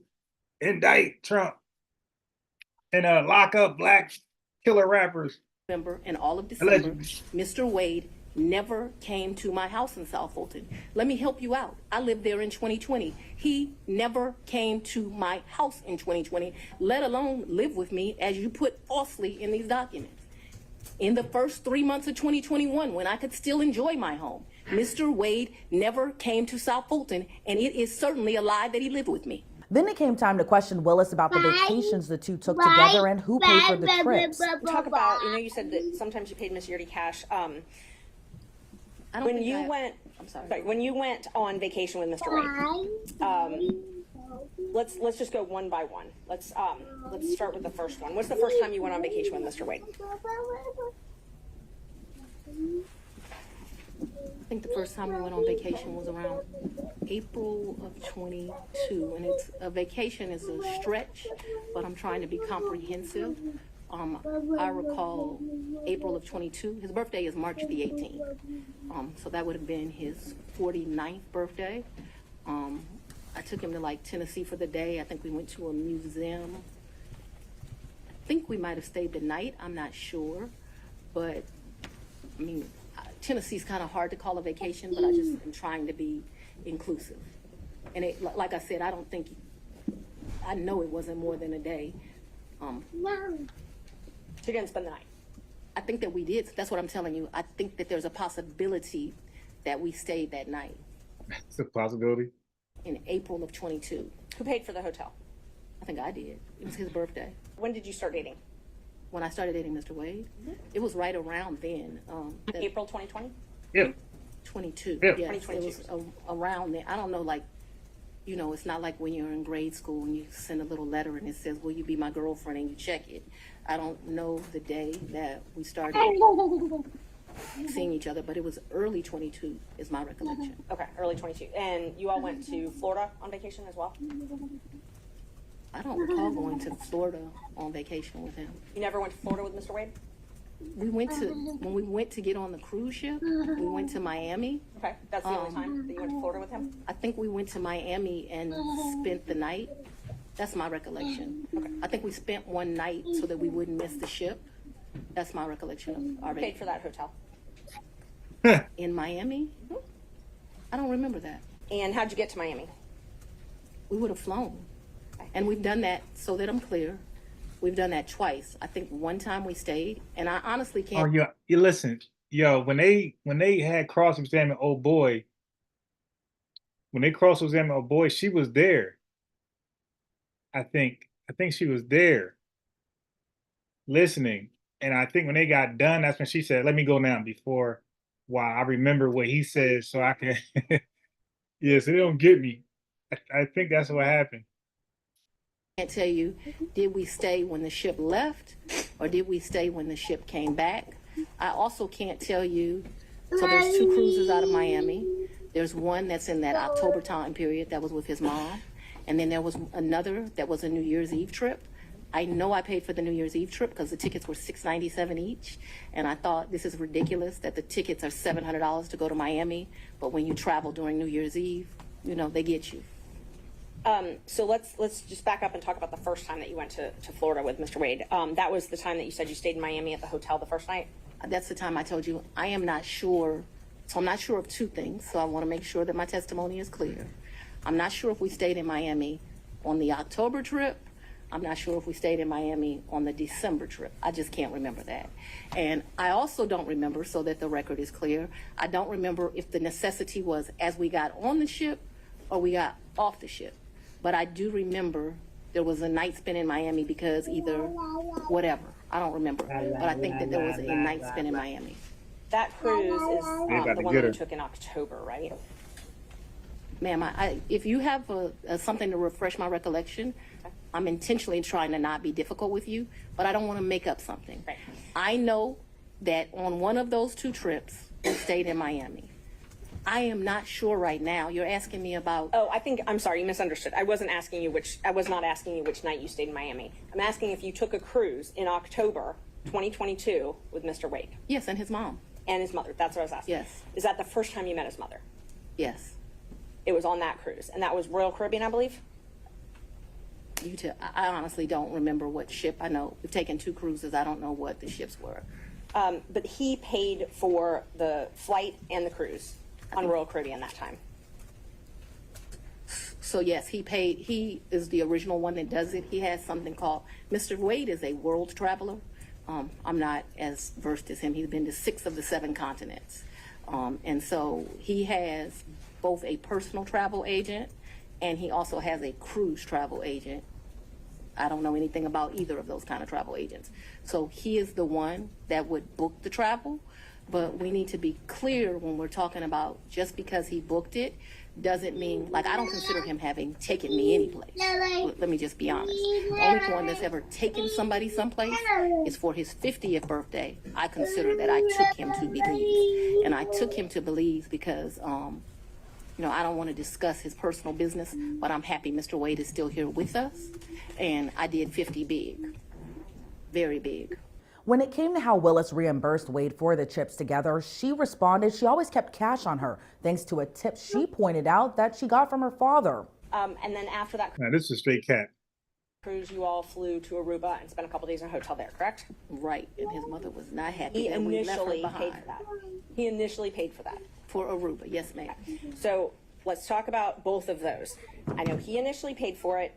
indict Trump and lock up black killer rappers. In all of December, Mr. Wade never came to my house in South Fulton. Let me help you out. I lived there in 2020. He never came to my house in 2020, let alone live with me, as you put falsely in these documents. In the first 3 months of 2021, when I could still enjoy my home, Mr. Wade never came to South Fulton, and it is certainly a lie that he lived with me. Then it came time to question Willis about the vacations the two took together and who paid for the trips. Talk about, you said that sometimes you paid Miss Yurdy cash. When you went on vacation with Mr. Wade, let's just go one by one. Let's start with the first one. What's the first time you went on vacation with Mr. Wade? I think the first time we went on vacation was around April of 22, and it's a vacation is a stretch, but I'm trying to be comprehensive. I recall April of 22. His birthday is March the 18th, so that would have been his 49th birthday. I took him to like Tennessee for the day. I think we went to a museum. I think we might have stayed the night. I'm not sure, but I mean, Tennessee's kind of hard to call a vacation, but I just am trying to be inclusive. And it, like I said, I know it wasn't more than a day. So you didn't spend the night? I think that we did. That's what I'm telling you. I think that there's a possibility that we stayed that night. It's a possibility. In April of 22. Who paid for the hotel? I think I did. It was his birthday. When did you start dating? when I started dating Mr. Wade. It was right around then. April 2020? Yeah. 22. Yeah. Yes, it was around then. I don't know, like, you know, it's not like when you're in grade school and you send a little letter and it says, will you be my girlfriend, and you check it. I don't know the day that we started seeing each other, but it was early 22 is my recollection. Okay, early 22. And you all went to Florida on vacation as well? I don't recall going to Florida on vacation with him. You never went to Florida with Mr. Wade? When we went to get on the cruise ship, we went to Miami. Okay, that's the only time that you went to Florida with him? I think we went to Miami and spent the night. That's my recollection. Okay. I think we spent one night so that we wouldn't miss the ship. That's my recollection of our Paid for that hotel? In Miami? I don't remember that. And how'd you get to Miami? We would have flown. And we've done that, so that I'm clear, we've done that twice. I think one time we stayed, and I honestly can't. Oh, yeah. You listen, yo, when they had cross-examined old boy, she was there. I think she was there listening. And I think when they got done, that's when she said, let me go now before, wow, I remember what he said so I can, yeah, so they don't get me. I think that's what happened. I can't tell you, did we stay when the ship left or did we stay when the ship came back? I also can't tell you, so there's 2 cruises out of Miami. There's one that's in that October time period that was with his mom. And then there was another that was a New Year's Eve trip. I know I paid for the New Year's Eve trip because the tickets were $697 each. And I thought this is ridiculous that the tickets are $700 to go to Miami. But when you travel during New Year's Eve, you know, they get you. So let's just back up and talk about the first time that you went to Florida with Mr. Wade. That was the time that you said you stayed in Miami at the hotel the first night? That's the time I told you I am not sure. So I'm not sure of 2 things. So I want to make sure that my testimony is clear. I'm not sure if we stayed in Miami on the October trip. I'm not sure if we stayed in Miami on the December trip. I just can't remember that. And I also don't remember, so that the record is clear, I don't remember if the necessity was as we got on the ship or we got off the ship. But I do remember there was a night spent in Miami because either whatever. I don't remember. But I think that there was a night spent in Miami. That cruise is the one that you took in October, right? Ma'am, if you have something to refresh my recollection, I'm intentionally trying to not be difficult with you, but I don't want to make up something. Right. I know that on one of those 2 trips, we stayed in Miami. I am not sure right now. You're asking me about. Oh, I'm sorry, you misunderstood. I was not asking you which night you stayed in Miami. I'm asking if you took a cruise in October 2022 with Mr. Wade. Yes, and his mom. And his mother. That's what I was asking. Yes. Is that the first time you met his mother? Yes. It was on that cruise, and that was Royal Caribbean, I believe? I honestly don't remember what ship. I know we've taken 2 cruises. I don't know what the ships were. But he paid for the flight and the cruise on Royal Caribbean that time. So yes, he paid. He is the original one that does it. He has something called, Mr. Wade is a world traveler. I'm not as versed as him. He's been to 6 of the 7 continents. And so he has both a personal travel agent and he also has a cruise travel agent. I don't know anything about either of those kind of travel agents. So he is the one that would book the travel, but we need to be clear when we're talking about just because he booked it doesn't mean, like, I don't consider him having taken me anyplace. Let me just be honest. The only one that's ever taken somebody someplace is for his 50th birthday. I consider that I took him to Belize. And I took him to Belize because, you know, I don't want to discuss his personal business, but I'm happy Mr. Wade is still here with us. And I did 50 big, very big. When it came to how Willis reimbursed Wade for the trips together, she responded she always kept cash on her, thanks to a tip she pointed out that she got from her father. And then after that Now, this is straight cat. cruise, you all flew to Aruba and spent a couple days in a hotel there, correct? Right, and his mother was not happy. He and we left her initially behind. paid for that. He initially paid for that. For Aruba, yes, ma'am. So let's talk about both of those. I know he initially paid for it.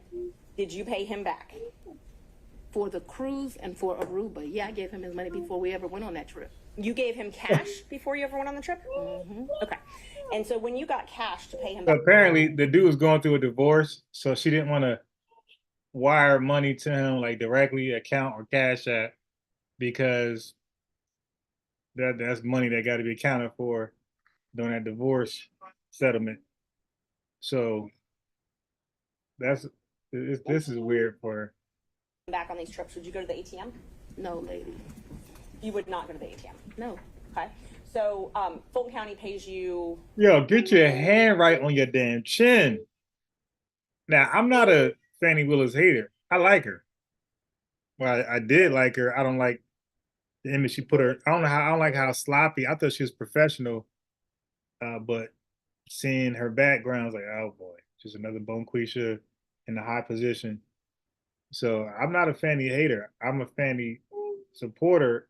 Did you pay him back? For the cruise and for Aruba, yeah, I gave him his money before we ever went on that trip. You gave him cash before you ever went on the trip? Mm-hmm. Okay. And so when you got cash to pay him So back. apparently the dude was going through a divorce, so she didn't want to wire money to him like directly, account or cash app. because that's money that got to be accounted for during that divorce settlement. So this is weird for her. Back on these trips, would you go to the ATM? No, lady. You would not go to the ATM? No. Okay. So Fulton County pays you. Yo, get your hand right on your damn chin. Now, I'm not a Fannie Willis hater. I like her. Well, I did like her. I don't like the image she put her. I don't like how sloppy. I thought she was professional, but seeing her background, I was like, oh boy, just another Bonquisha in a high position. So I'm not a Fannie hater. I'm a Fannie supporter,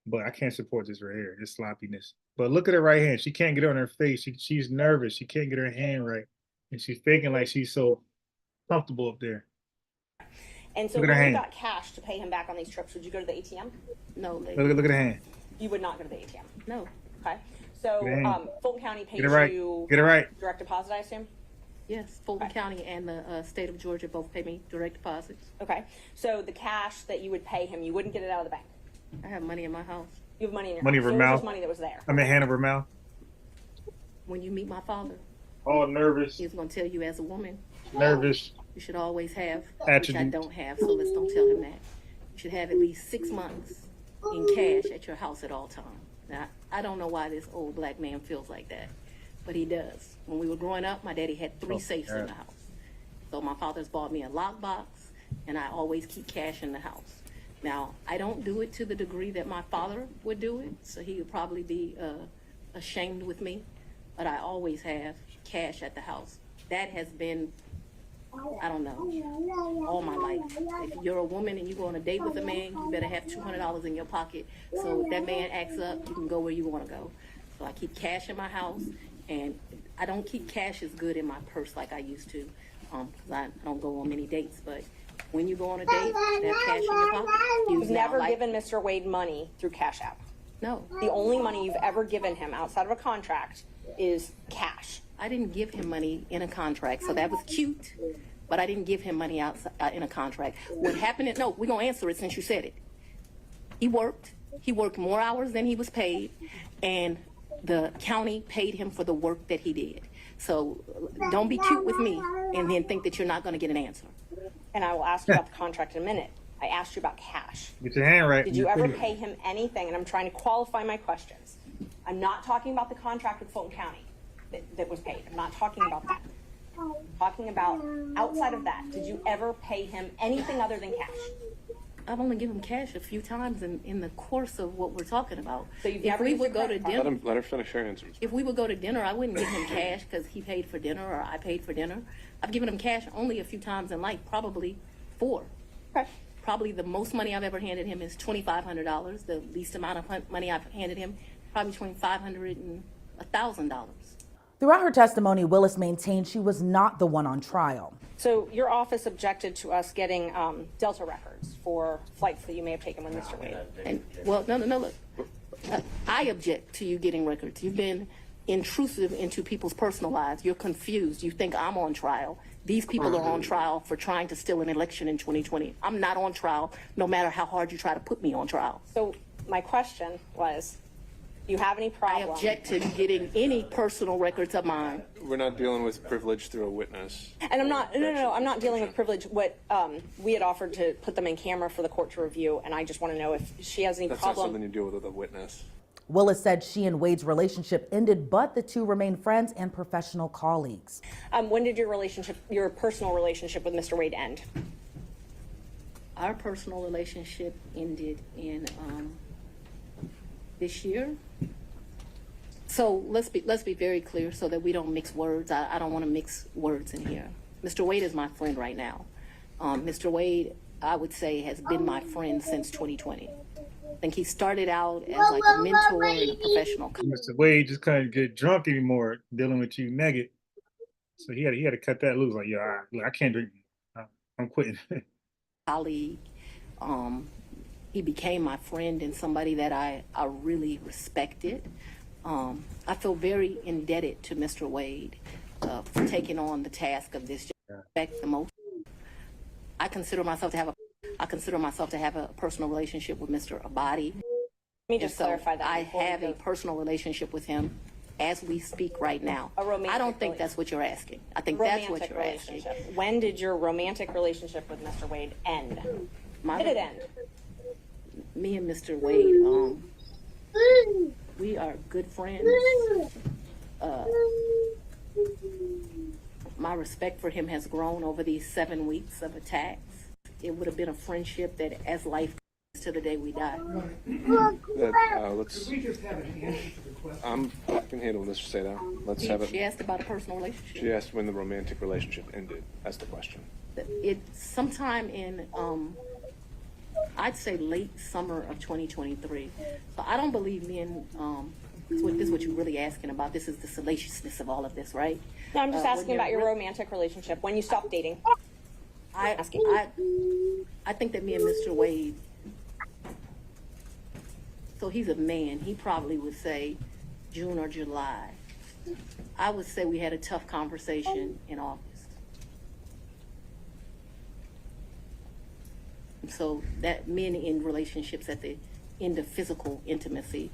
but I can't support this right here, this sloppiness. But look at her right hand. She can't get it on her face. She's nervous. She can't get her hand right, and she's faking like she's so comfortable up there. And so when you got cash to pay him back on these trips, would you go to the ATM? No, lady. Look at the hand. You would not go to the ATM? No. Okay. So Fulton County pays you Get it right. direct deposit, I assume? Yes, Fulton County and the state of Georgia both pay me direct deposits. Okay. So the cash that you would pay him, you wouldn't get it out of the bank? I have money in my house. You have money in your Money house. in her So it was mouth. just money that was there. I mean, hand of her mouth. When you meet my father, All nervous. he's going to tell you as a woman, Nervous. you should always have, which I Attributes. don't have, so let's don't tell him that. You should have at least 6 months in cash at your house at all times. Now, I don't know why this old black man feels like that, but he does. When we were growing up, my daddy had 3 safes in the house. So my father's bought me a lockbox, and I always keep cash in the house. Now, I don't do it to the degree that my father would do it, so he would probably be ashamed with me, but I always have cash at the house. That has been, I don't know, all my life. If you're a woman and you go on a date with a man, you better have $200 in your pocket. So if that man acts up, you can go where you want to go. So I keep cash in my house, and I don't keep cash as good in my purse like I used to, because I don't go on many dates. But when you go on a date, you have cash in your pocket. You've never given Mr. Wade money through Cash App? No. The only money you've ever given him outside of a contract is cash? I didn't give him money in a contract, so that was cute. But I didn't give him money outside in a contract. What happened? No, we're gonna answer it since you said it. He worked more hours than he was paid, and the county paid him for the work that he did. So don't be cute with me and then think that you're not gonna get an answer. And I will ask you about the contract in a minute. I asked you about cash. Get your hand right. Did you ever pay him anything? And I'm trying to qualify my questions. I'm not talking about the contract with Fulton County that was paid. I'm not talking about that. I'm talking about outside of that. Did you ever pay him anything other than cash? I've only given him cash a few times in the course of what we're talking about. So you've if never we used would your go to credit card? dinner, Let her finish her answer. if we would go to dinner, I wouldn't give him cash because he paid for dinner or I paid for dinner. I've given him cash only a few times in life, probably 4. Okay. Probably the most money I've ever handed him is $2,500. The least amount of money I've handed him, probably between $500 and $1,000. Throughout her testimony, Willis maintained she was not the one on trial. So your office objected to us getting Delta records for flights that you may have taken with Mr. Wade. And, well, no, look. I object to you getting records. You've been intrusive into people's personal lives. You're confused. You think I'm on trial. These people are on trial for trying to steal an election in 2020. I'm not on trial, no matter how hard you try to put me on trial. So my question was, do you have any problem? I object to getting any personal records of mine. We're not dealing with privilege through a witness. And I'm not, no, I'm not dealing with privilege. What we had offered to put them in camera for the court to review, and I just want to know if she has any That's problem. not something you deal with a witness. Willis said she and Wade's relationship ended, but the two remain friends and professional colleagues. When did your personal relationship with Mr. Wade end? Our personal relationship ended in this year. So let's be very clear so that we don't mix words. I don't want to mix words in here. Mr. Wade is my friend right now. Mr. Wade, I would say, has been my friend since 2020. I think he started out as like a mentor and a professional. Mr. Wade just couldn't get drunk anymore dealing with you naked. So he had to cut that loose. Like, yeah, I can't drink. I'm quitting. Colleague. He became my friend and somebody that I really respected. I feel very indebted to Mr. Wade for taking on the task of this job. The most. I consider myself to have I consider myself to have a personal relationship with Mr. Abadi. Let me just clarify that. I have a personal relationship with him as we speak right now. I don't think that's what you're asking. I think that's what you're asking. When did your romantic relationship with Mr. Wade end? When did it end? Me and Mr. Wade, we are good friends. My respect for him has grown over these 7 weeks of attacks. It would have been a friendship that, as life goes, to the day we die. Let's. I can handle this, Seda. Let's have it. She asked about a personal relationship. She asked when the romantic relationship ended. That's the question. It's sometime in, I'd say late summer of 2023. So I don't believe me and, this is what you're really asking about. This is the salaciousness of all of this, right? No, I'm just asking about your romantic relationship, when you stopped dating. I think that me and Mr. Wade, so he's a man, he probably would say June or July. I would say we had a tough conversation in August. So that men in relationships at the end of physical intimacy,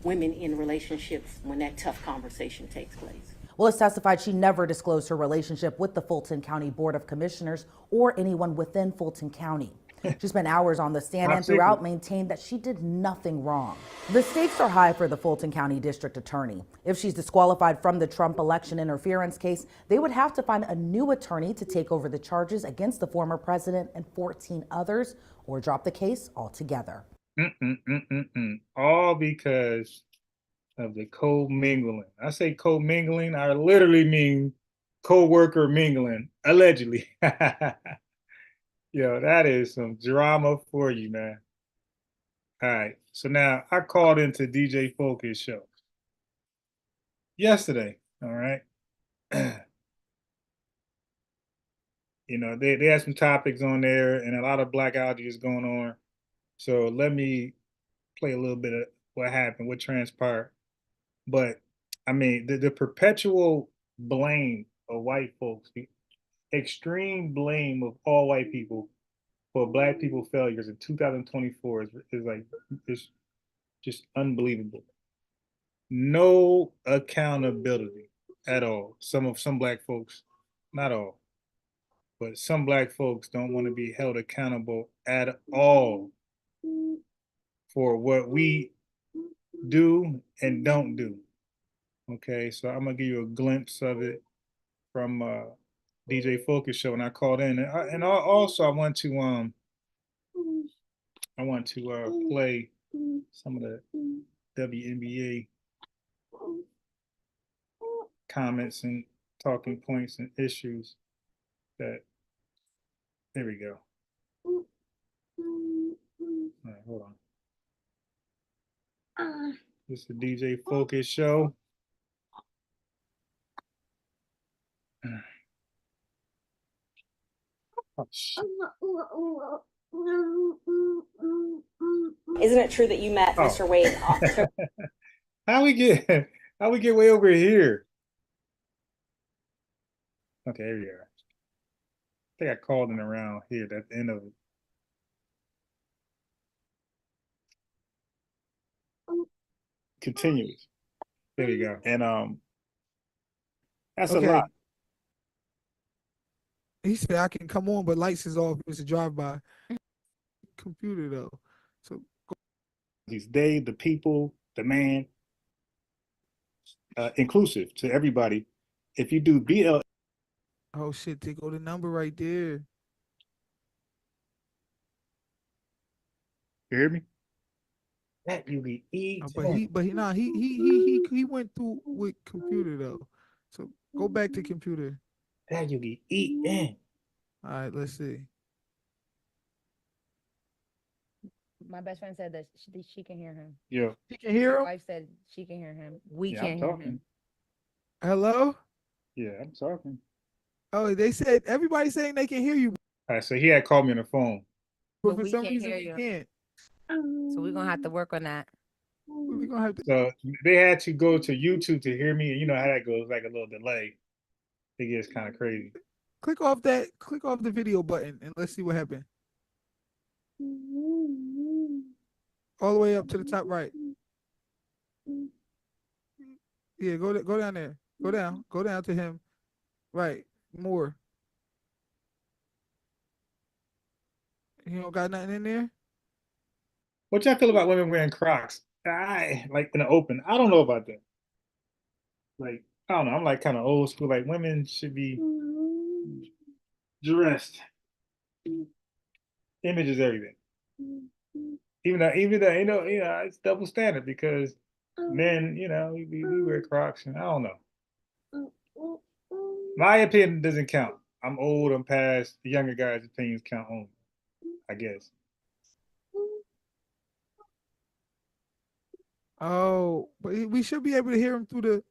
women in relationships when that tough conversation takes place. Willis testified she never disclosed her relationship with the Fulton County Board of Commissioners or anyone within Fulton County. She spent hours on the stand and throughout maintained that she did nothing wrong. The stakes are high for the Fulton County District Attorney. If she's disqualified from the Trump election interference case, they would have to find a new attorney to take over the charges against the former president and 14 others, or drop the case altogether. All because of the co-mingling. I say co-mingling, I literally mean co-worker mingling, allegedly. Yo, that is some drama for you, man. All right, so now I called into DJ Focus show yesterday, all right? You know, they had some topics on there and a lot of blackouty is going on. So let me play a little bit of what happened, what transpired. But I mean, the perpetual blame of white folks, the extreme blame of all white people for black people failures in 2024 is like, it's just unbelievable. No accountability at all. Some black folks, not all, but some black folks don't want to be held accountable at all for what we do and don't do. Okay, so I'm gonna give you a glimpse of it from DJ Focus show, and I called in, and also I want to play some of the WNBA comments and talking points and issues that. There we go. All right, hold on. This is the DJ Focus show. Oh, Isn't it true that you met Mr. Wade? How we get way over here? Okay, here we are. I think I called in around here at the end of it. Continuous. There you go. And that's a lot. He said I can come on, but lights is off. It's a drive-by. Computer though. So they, the people, the man, inclusive to everybody. If you do BL. Oh shit, they go the number right there. You hear me? That you be eating. He went through with computer though. So go back to computer. That you be eating. All right, let's see. My best friend said that she can hear him. Yeah. She can hear him? My wife said she can hear him. We can't hear him. Hello? Yeah, I'm talking. Oh, they said everybody's saying they can hear you. All right, so he had called me on the phone. But for some reason he can't. So we're gonna have to work on that. We're gonna have to. So they had to go to YouTube to hear me. You know how that goes, like a little delay. It gets kind of crazy. Click off the video button and let's see what happened. All the way up to the top right. Yeah, go down there. Go down to him. Right, more. You don't got nothing in there? What y'all feel about women wearing Crocs? I like in the open. I don't know about that. Like, I don't know. I'm like kind of old school. Like women should be dressed. Image is everything. Even though it's double standard because men, we wear Crocs and I don't know. My opinion doesn't count. I'm old. I'm past. The younger guys' opinions count only. I guess. Oh, but we should be able to hear him through the.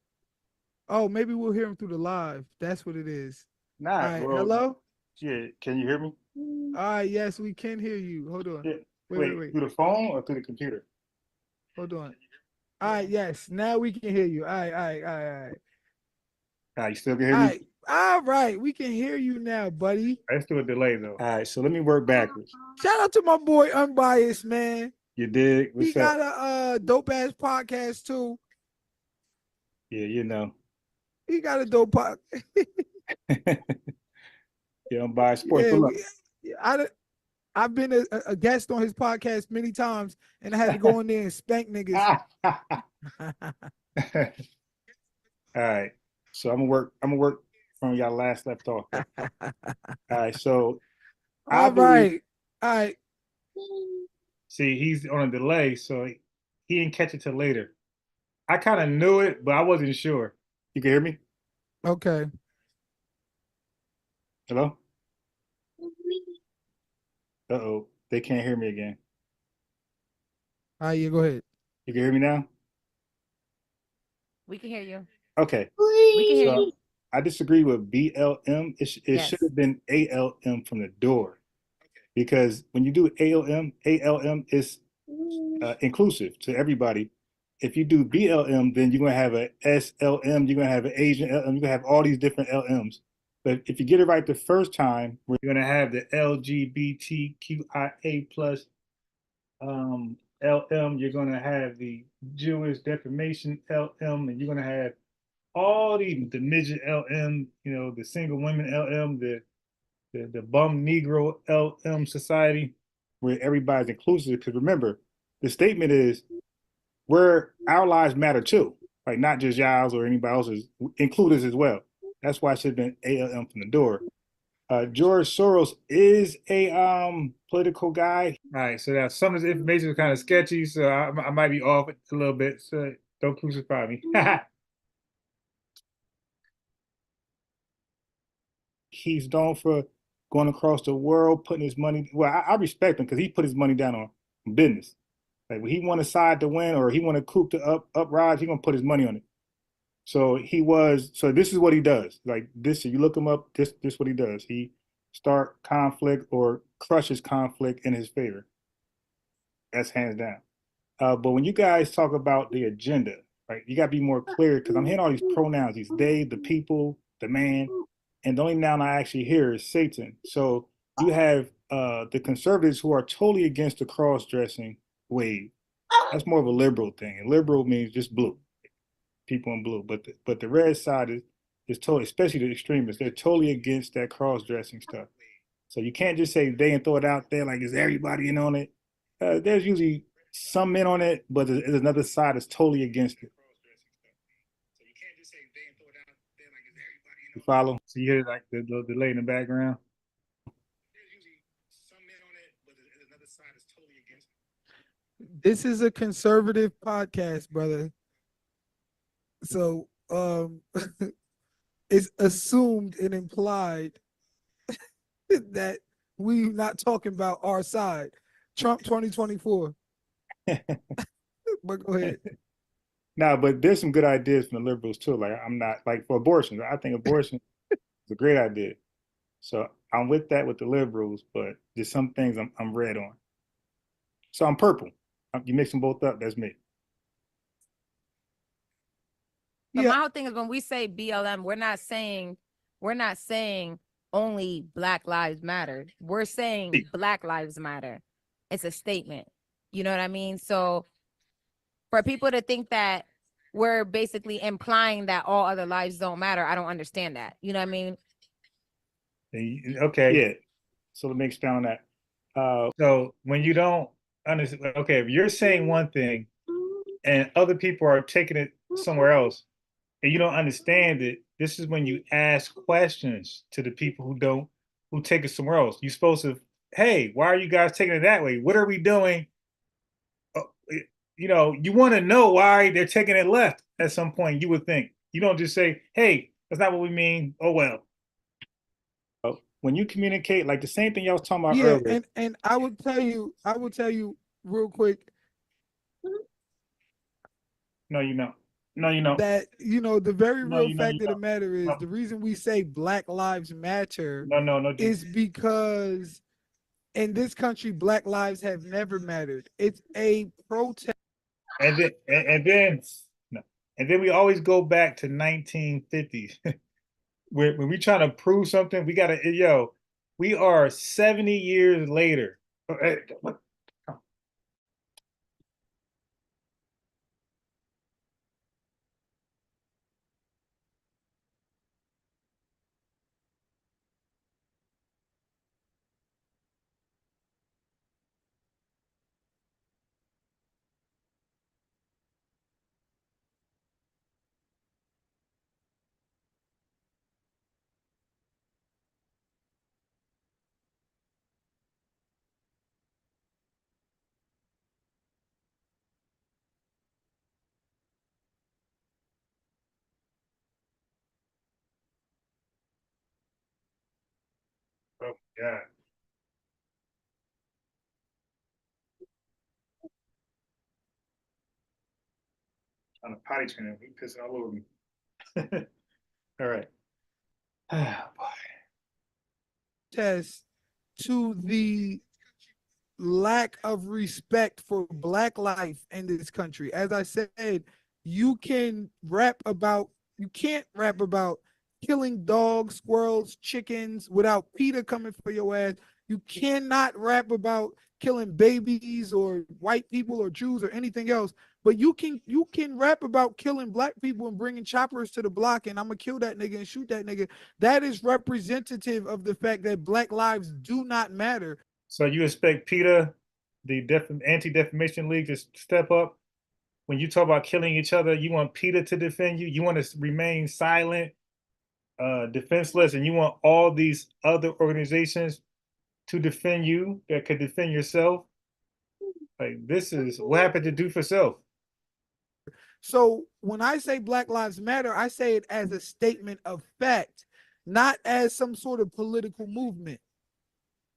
Oh, maybe we'll hear him through the live. That's what it is. Nah, all right. bro. Hello? Yeah, can you hear me? All right, yes, we can hear you. Hold on. Yeah. Wait. Through the phone or through the computer? Hold on. All right, yes. Now we can hear you. All right. You still can hear me? All right. We can hear you now, buddy. Let's do a delay though. All right, so let me work backwards. Shout out to my boy Unbiased, man. You dig? What's he up? got a dope ass podcast too. Yeah, you know. He got a dope podcast. Yeah, Unbiased Sports. I've been a guest on his podcast many times, and I had to go in there and spank niggas. All right, so I'm gonna work from y'all last left off. All right, so all right. See, he's on a delay, so he didn't catch it till later. I kind of knew it, but I wasn't sure. You can hear me? Okay. Hello? Uh-oh, they can't hear me again. All right, yeah, go ahead. You can hear me now? We can hear you. Okay. We can hear you. I disagree with BLM. It Yes. should have been ALM from the door. Because when you do ALM is inclusive to everybody. If you do BLM, then you're going to have a SLM, you're going to have an Asian LM, you're going to have all these different LMs. But if you get it right the first time, we're going to have the LGBTQIA plus LM, you're going to have the Jewish defamation LM, and you're going to have all the midget LM, the single women LM, the bum Negro LM society, where everybody's inclusive. Because remember, the statement is where our lives matter too, like not just y'all's or anybody else's, include us as well. That's why it should have been ALM from the door. George Soros is a political guy. All right, so now some of this information is kind of sketchy, so I might be off a little bit. So don't crucify me. He's known for going across the world, putting his money. Well, I respect him because he put his money down on business. Like when he want a side to win or he want a coup to uprise, he gonna put his money on it. So this is what he does. Like this, you look him up, this what he does. He start conflict or crushes conflict in his favor. That's hands down. But when you guys talk about the agenda, right, you gotta be more clear because I'm hearing all these pronouns, these they, the people, the man, and the only noun I actually hear is Satan. So you have the conservatives who are totally against the cross-dressing wave. That's more of a liberal thing. And liberal means just blue, people in blue. But the red side is totally, especially the extremists, they're totally against that cross-dressing stuff. So you can't just say they and throw it out there like is everybody in on it. There's usually some men on it, but there's another side that's totally against it. You follow? So you hear like the delay in the background? This is a conservative podcast, brother. So it's assumed and implied that we're not talking about our side. Trump 2024. But go ahead. No, but there's some good ideas from the liberals too. Like I'm not like for abortion. I think abortion is a great idea. So I'm with that with the liberals, but there's some things I'm red on. So I'm purple. You mix them both up, that's me. But my whole thing is when we say BLM, we're not saying only Black Lives Matter. We're saying Black Lives Matter. It's a statement. You know what I mean? So for people to think that we're basically implying that all other lives don't matter, I don't understand that. You know what I mean? Okay, yeah. So let me expound on that. So when you don't understand, okay, if you're saying one thing and other people are taking it somewhere else and you don't understand it, this is when you ask questions to the people who take it somewhere else. You're supposed to, hey, why are you guys taking it that way? What are we doing? You know, you want to know why they're taking it left at some point, you would think. You don't just say, hey, that's not what we mean. Oh, well. When you communicate, like the same thing y'all was talking about Yeah, earlier. and I will tell you real quick. No, you know. No, you know. That the very No, real you know. You fact of the know. matter is No, the reason we say Black Lives Matter no. is because in this country Black lives have never mattered. It's a protest. And then no. And then we always go back to 1950s. When we try to prove something, we gotta we are 70 years later. Oh God. On a potty trainer, he pissing all over me. All right. Test to the lack of respect for Black life in this country. As I said, you can rap about you can't rap about killing dogs, squirrels, chickens without PETA coming for your ass. You cannot rap about killing babies or white people or Jews or anything else. But you can rap about killing Black people and bringing choppers to the block and I'm gonna kill that nigga and shoot that nigga. That is representative of the fact that Black lives do not matter. So you expect PETA, the Anti-Defamation League, to step up? When you talk about killing each other, you want PETA to defend you? You want to remain silent, defenseless, and you want all these other organizations to defend you that could defend yourself? Like, this is what happened to do for self. So when I say Black Lives Matter, I say it as a statement of fact, not as some sort of political movement.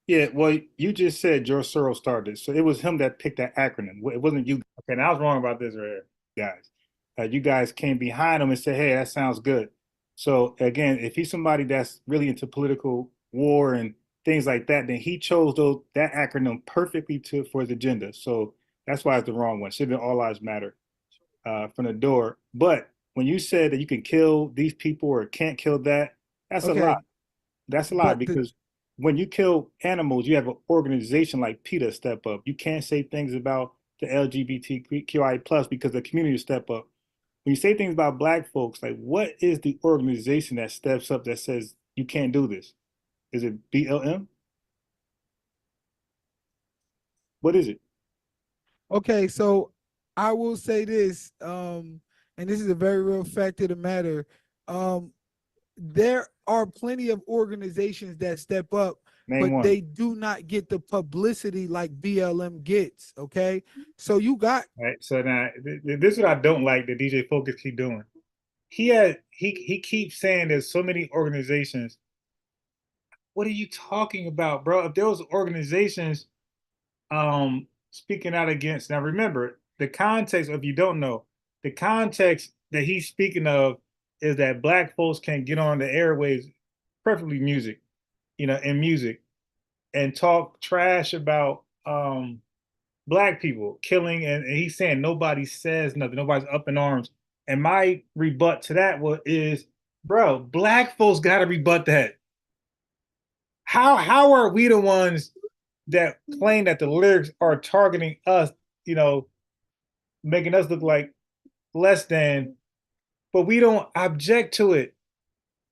Yeah, well, you just said George Soros started, so it was him that picked that acronym. It wasn't you. Okay, now I was wrong about this, right, guys. You guys came behind him and said, "Hey, that sounds good." So again, if he's somebody that's really into political war and things like that, then he chose that acronym perfectly for his agenda. So that's why it's the wrong one. Should have been All Lives Matter from the door. But when you said that you can kill these people or can't kill that, that's a lie. Okay, That's a lie but the because when you kill animals, you have an organization like PETA step up. You can't say things about the LGBTQI plus because the community step up. When you say things about Black folks, like what is the organization that steps up that says you can't do this? Is it BLM? What is it? okay, so I will say this, and this is a very real fact of the matter. Um, there are plenty of organizations that step up, Name but one. they do not get the publicity like BLM gets. Okay, so you got All right. So now this is what I don't like that DJ Focus keep doing. He keeps saying there's so many organizations. What are you talking about, bro? If there was organizations speaking out against, now remember the context, if you don't know, the context that he's speaking of is that Black folks can get on the airwaves, preferably music, in music, and talk trash about Black people killing, and he's saying nobody says nothing, nobody's up in arms. And my rebut to that is, bro, Black folks got to rebut that. How are we the ones that claim that the lyrics are targeting us, you know, making us look like less than, but we don't object to it.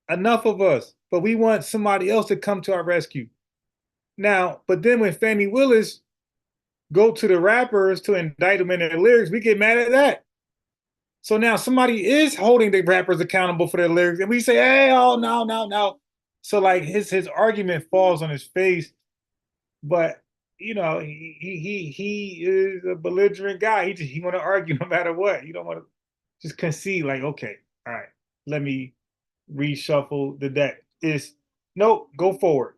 Enough of us, but we want somebody else to come to our rescue. Now, but then when Fannie Willis go to the rappers to indict them in their lyrics, we get mad at that. So now somebody is holding the rappers accountable for their lyrics, and we say, "Hey, oh no, no, no." So like his argument falls on his face, but you know he is a belligerent guy. He want to argue no matter what. You don't want to just concede like, okay, all right, let me reshuffle the deck. It's nope, go forward,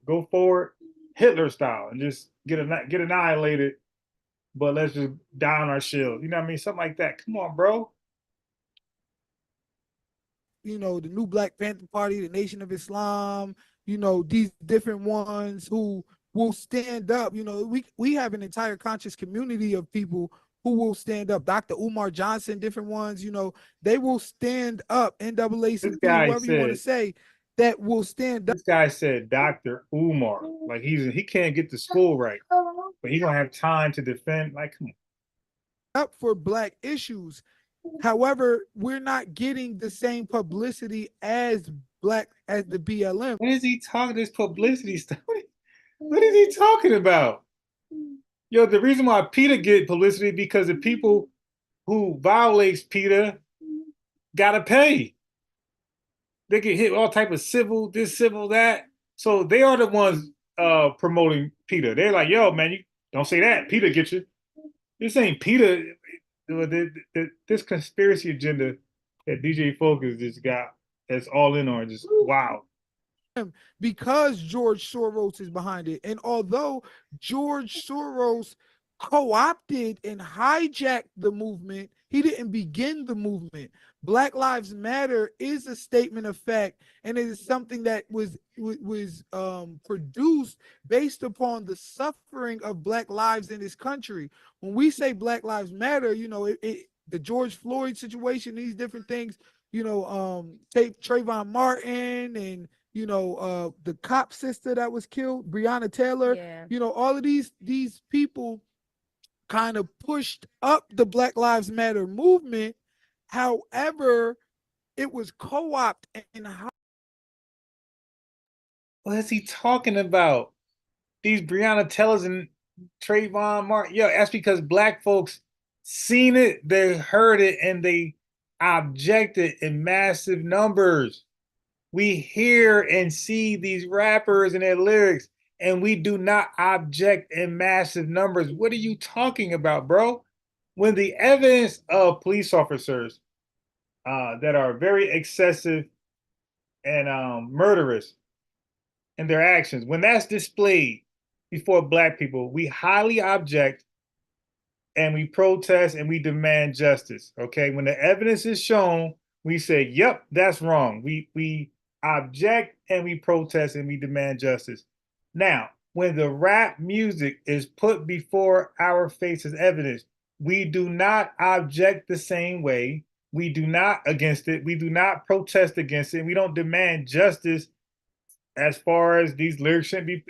Hitler style, and just get annihilated. But let's just die on our shield. You know what I mean? Something like that. Come on, bro. You know, the new Black Panther Party, the Nation of Islam, you know, these different ones who will stand up. You know, we have an entire conscious community of people who will stand up. Dr. Umar Johnson, different ones, you know, they will stand up. NAACP, whoever you want to say, that will stand up. This guy said Dr. Umar. Like he can't get to school right, but he gonna have time to defend. Like, come on. Up for Black issues. However, we're not getting the same publicity as the BLM. What is he talking this publicity stuff? What is he talking about? Yo, the reason why PETA get publicity because the people who violates PETA gotta pay. They get hit with all type of civil, this, civil, that. So they are the ones promoting PETA. They're like, yo, man, you don't say that. PETA get you. This ain't PETA. This conspiracy agenda that DJ Focus just got that's all in on, just wow. Because George Soros is behind it. And although George Soros co-opted and hijacked the movement, he didn't begin the movement. Black Lives Matter is a statement of fact, and it is something that was produced based upon the suffering of Black lives in this country. When we say Black Lives Matter, you know, the George Floyd situation, these different things, you know, Trayvon Martin and you know, the cop sister that was killed, Breonna Taylor, you know, all of these people kind of pushed up the Black Lives Matter movement. However, it was co-opted and what is he talking about? These Breonna Taylors and Trayvon Martin. Yo, that's because Black folks seen it, they heard it, and they objected in massive numbers. We hear and see these rappers and their lyrics, and we do not object in massive numbers. What are you talking about, bro? When the evidence of police officers that are very excessive and murderous in their actions, when that's displayed before Black people, we highly object and we protest and we demand justice. Okay, when the evidence is shown, we say, "Yep, that's wrong." We object and we protest and we demand justice. Now, when the rap music is put before our face as evidence, we do not object the same way. We do not against it. We do not protest against it. We don't demand justice as far as these lyrics shouldn't be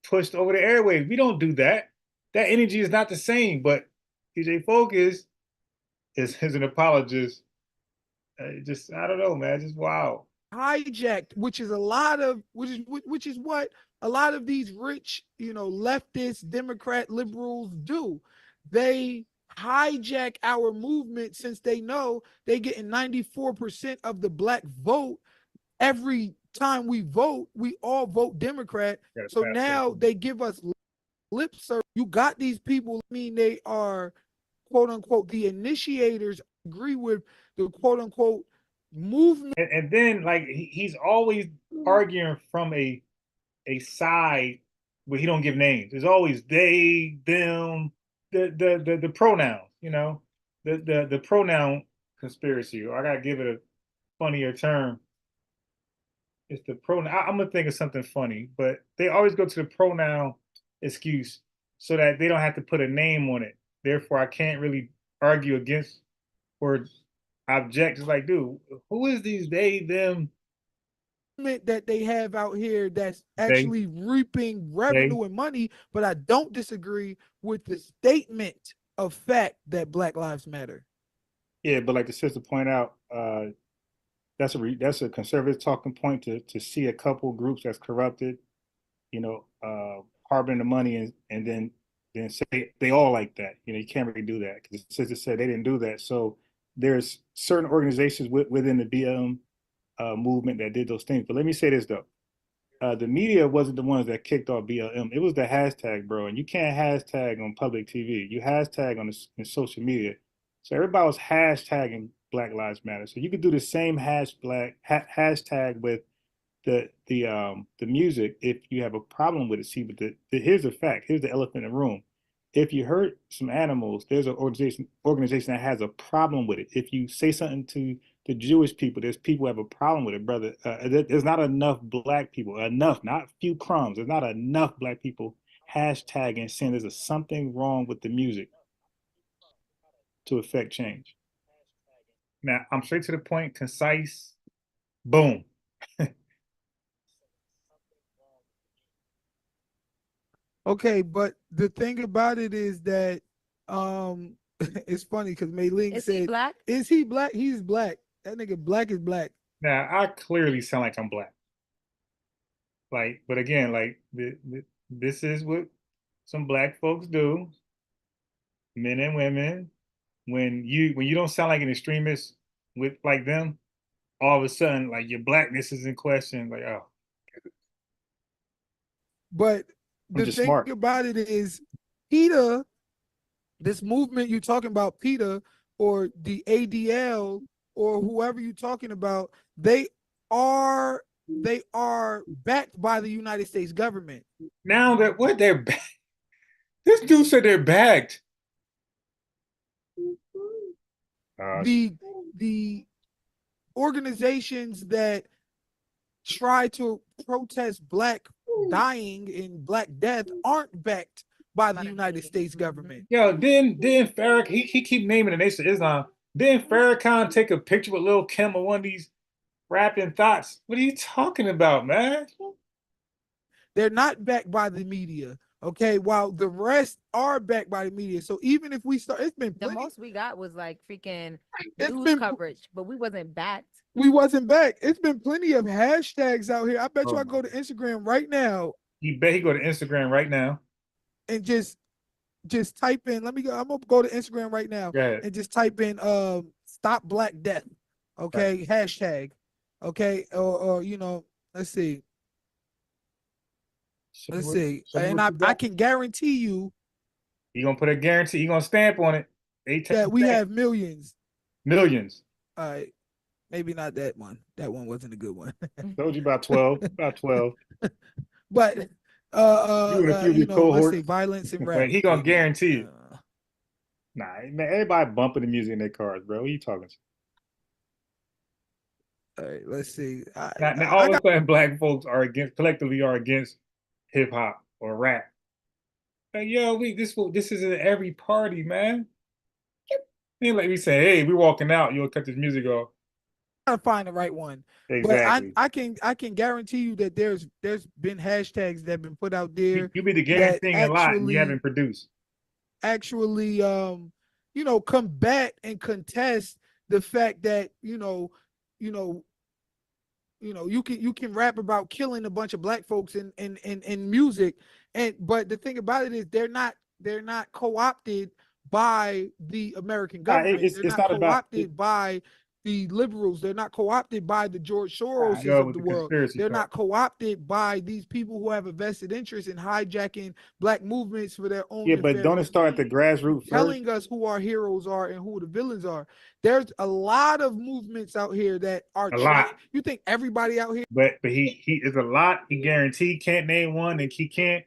pushed over the airwaves. We don't do that. That energy is not the same. But DJ Focus is an apologist. Just I don't know, man. Just wow. Hijacked, which is what a lot of these rich, you know, leftist, Democrat, liberals do. They hijack our movement since they know they getting 94% of the Black vote. Every time we vote, we all vote Democrat. So now they give us lip service. You got these people, I mean, they are quote unquote the initiators, agree with the quote unquote movement. And then like he's always arguing from a side where he don't give names. It's always they, them, the pronouns, you know, the pronoun conspiracy, or I gotta give it a funnier term. It's the pronoun. I'm gonna think of something funny, but they always go to the pronoun excuse so that they don't have to put a name on it. Therefore, I can't really argue against or object. It's like, dude, who is these they, them? that they have out here that's actually reaping revenue and money, but I don't disagree with the statement of fact that Black Lives Matter. Yeah, but like the sister point out, that's a conservative talking point to see a couple groups that's corrupted, harboring the money and then say they all like that. You can't really do that because the sister said they didn't do that. So there's certain organizations within the BLM movement that did those things. But let me say this though. The media wasn't the ones that kicked off BLM. It was the hashtag, bro. And you can't hashtag on public TV. You hashtag in social media. So everybody was hashtagging Black Lives Matter. So you could do the same hashtag with the music if you have a problem with it. See, but here's the fact. Here's the elephant in the room. If you hurt some animals, there's an organization that has a problem with it. If you say something to the Jewish people, there's people who have a problem with it, brother. There's not enough black people, not few crumbs. There's not enough black people hashtagging saying there's something wrong with the music to affect change. Now, I'm straight to the point, concise, boom. Okay, but the thing about it is that it's funny because Mei-Ling said, he black? Is he black? He's black. That nigga black is black. Now, I clearly sound like I'm black. But again, this is what some black folks do, men and women. When you don't sound like an extremist like them, all of a sudden, like your blackness is in question. Like, oh. But the thing about it is, PETA, this movement you're talking about, PETA or the ADL or whoever you're talking about, they are backed by the United States government. Now that what they're backed. This dude said they're backed. The organizations that try to protest black dying and black death aren't backed by the United States government. Yo, then Farrakhan, he keep naming the Nation of Islam. Didn't Farrakhan take a picture with Lil Kim or one of these rapping thoughts? What are you talking about, man? They're not backed by the media. Okay, while the rest are backed by the media. So even if we start, it's been the most we got was like freaking news coverage, but we wasn't backed. We wasn't back. It's been plenty of hashtags out here. I bet you I go to Instagram right now. You bet he go to Instagram right now. And just type in, I'm gonna go to Instagram right now and just type in stop black death. Okay, hashtag. Okay, or let's see. Let's see. And I can guarantee you. You're gonna put a guarantee, you're gonna stamp on it. That we have millions. Millions. All right. Maybe not that one. That one wasn't a good one. Told you about 12. About 12. But let's say violence and rap. He gonna guarantee it. Nah, man, everybody bumping the music in their cars, bro. What are you talking to? All right, let's see. Now all of a sudden, black folks collectively are against hip hop or rap. Like, yo, this is in every party, man. Ain't like we say, hey, we're walking out, you'll cut this music off. To find the right one. Exactly. But I can guarantee you that there's been hashtags that have been put out there. You be the guaranteeing a lot and you haven't produced. Actually, combat and contest the fact that you can rap about killing a bunch of black folks in music, but the thing about it is they're not co-opted by the American government. They're not co-opted by the liberals. They're not co-opted by the George Soros of the world. They're not co-opted by these people who have a vested interest in hijacking black movements for their own. Yeah, but don't it start at the grassroots first? Telling us who our heroes are and who the villains are. There's a lot of movements out here that are a lot. You think everybody out here? But he is a lot. He guaranteed can't name one, and he can't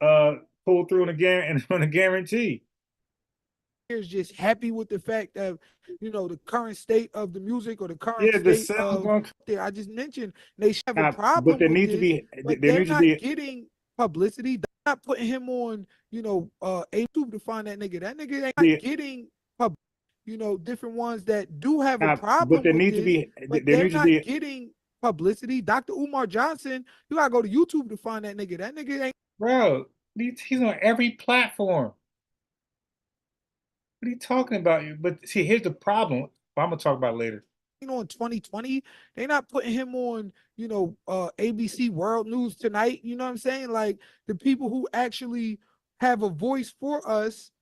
pull through on a guarantee. Is just happy with the fact that the current state of the music or the current state of I just mentioned they have a problem but there with needs to be they're not getting publicity. They're not putting him on YouTube to find that nigga. That nigga ain't not getting different ones that do have a problem. But there needs to be they're not getting publicity. Dr. Umar Johnson, you gotta go to YouTube to find that nigga. That nigga ain't. Bro, he's on every platform. What are you talking about? But see, here's the problem. I'm gonna talk about it later. On 2020, they not putting him on, ABC World News Tonight. You know what I'm saying? Like the people who actually have a voice for us,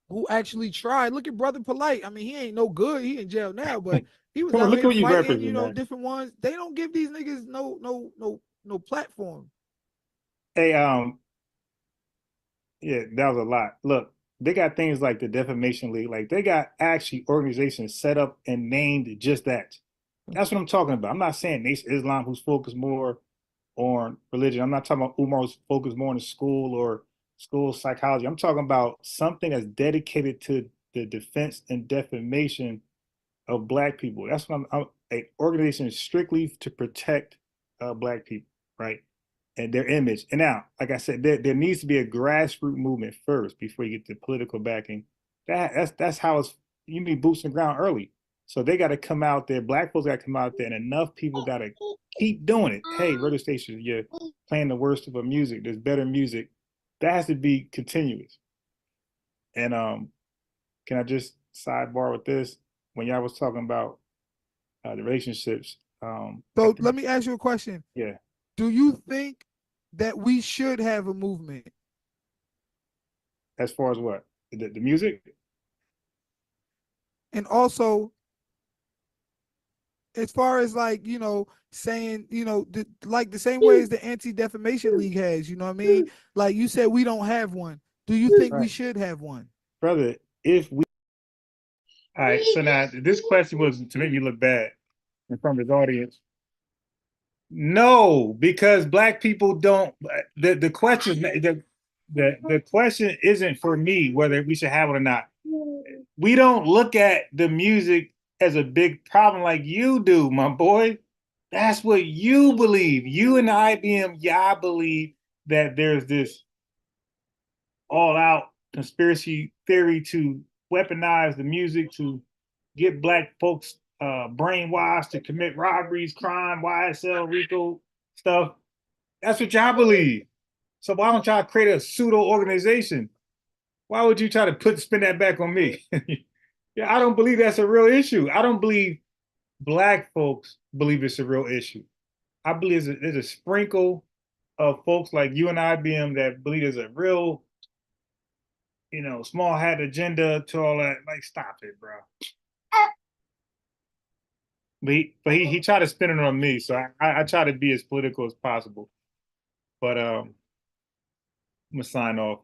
who actually tried. Look at Brother Polite. I mean, he ain't no good. He in jail now, but he was out Look here who you fighting, represent, man. different ones. They don't give these niggas no platform. Hey, yeah, that was a lot. Look, they got things like the Defamation League. Like they got actually organizations set up and named just that. That's what I'm talking about. I'm not saying Nation Islam, who's focused more on religion. I'm not talking about Umar, who's focused more on school or school psychology. I'm talking about something that's dedicated to the defense and defamation of Black people. That's what I'm an organization strictly to protect Black people, right? And their image. And now, like I said, there needs to be a grassroots movement first before you get the political backing. That's how you need boots on the ground early. So they got to come out there. Black folks got to come out there, and enough people got to keep doing it. Hey, radio stations, you're playing the worst of a music. There's better music. That has to be continuous. And can I just sidebar with this? When y'all was talking about the relationships. So let me ask you a question. Yeah. Do you think that we should have a movement? As far as what? The music? And also, as far as like, saying, like the same way as the Anti-Defamation League has, you know what I mean? Like you said, we don't have one. Do you think we should have one? Brother, if we... All right, so now this question was to make me look bad in front of his audience. No, because Black people don't. The question the question isn't for me whether we should have it or not. We don't look at the music as a big problem like you do, my boy. That's what you believe. You and the IBM, y'all believe that there's this all-out conspiracy theory to weaponize the music to get Black folks brainwashed to commit robberies, crime, YSL, RICO stuff. That's what y'all believe. So why don't y'all create a pseudo organization? Why would you try to spin that back on me? Yeah, I don't believe that's a real issue. I don't believe Black folks believe it's a real issue. I believe there's a sprinkle of folks like you and IBM that believe there's a real, small hat agenda to all that. Like, stop it, bro. But he tried to spin it on me, so I try to be as political as possible. But I'm gonna sign off.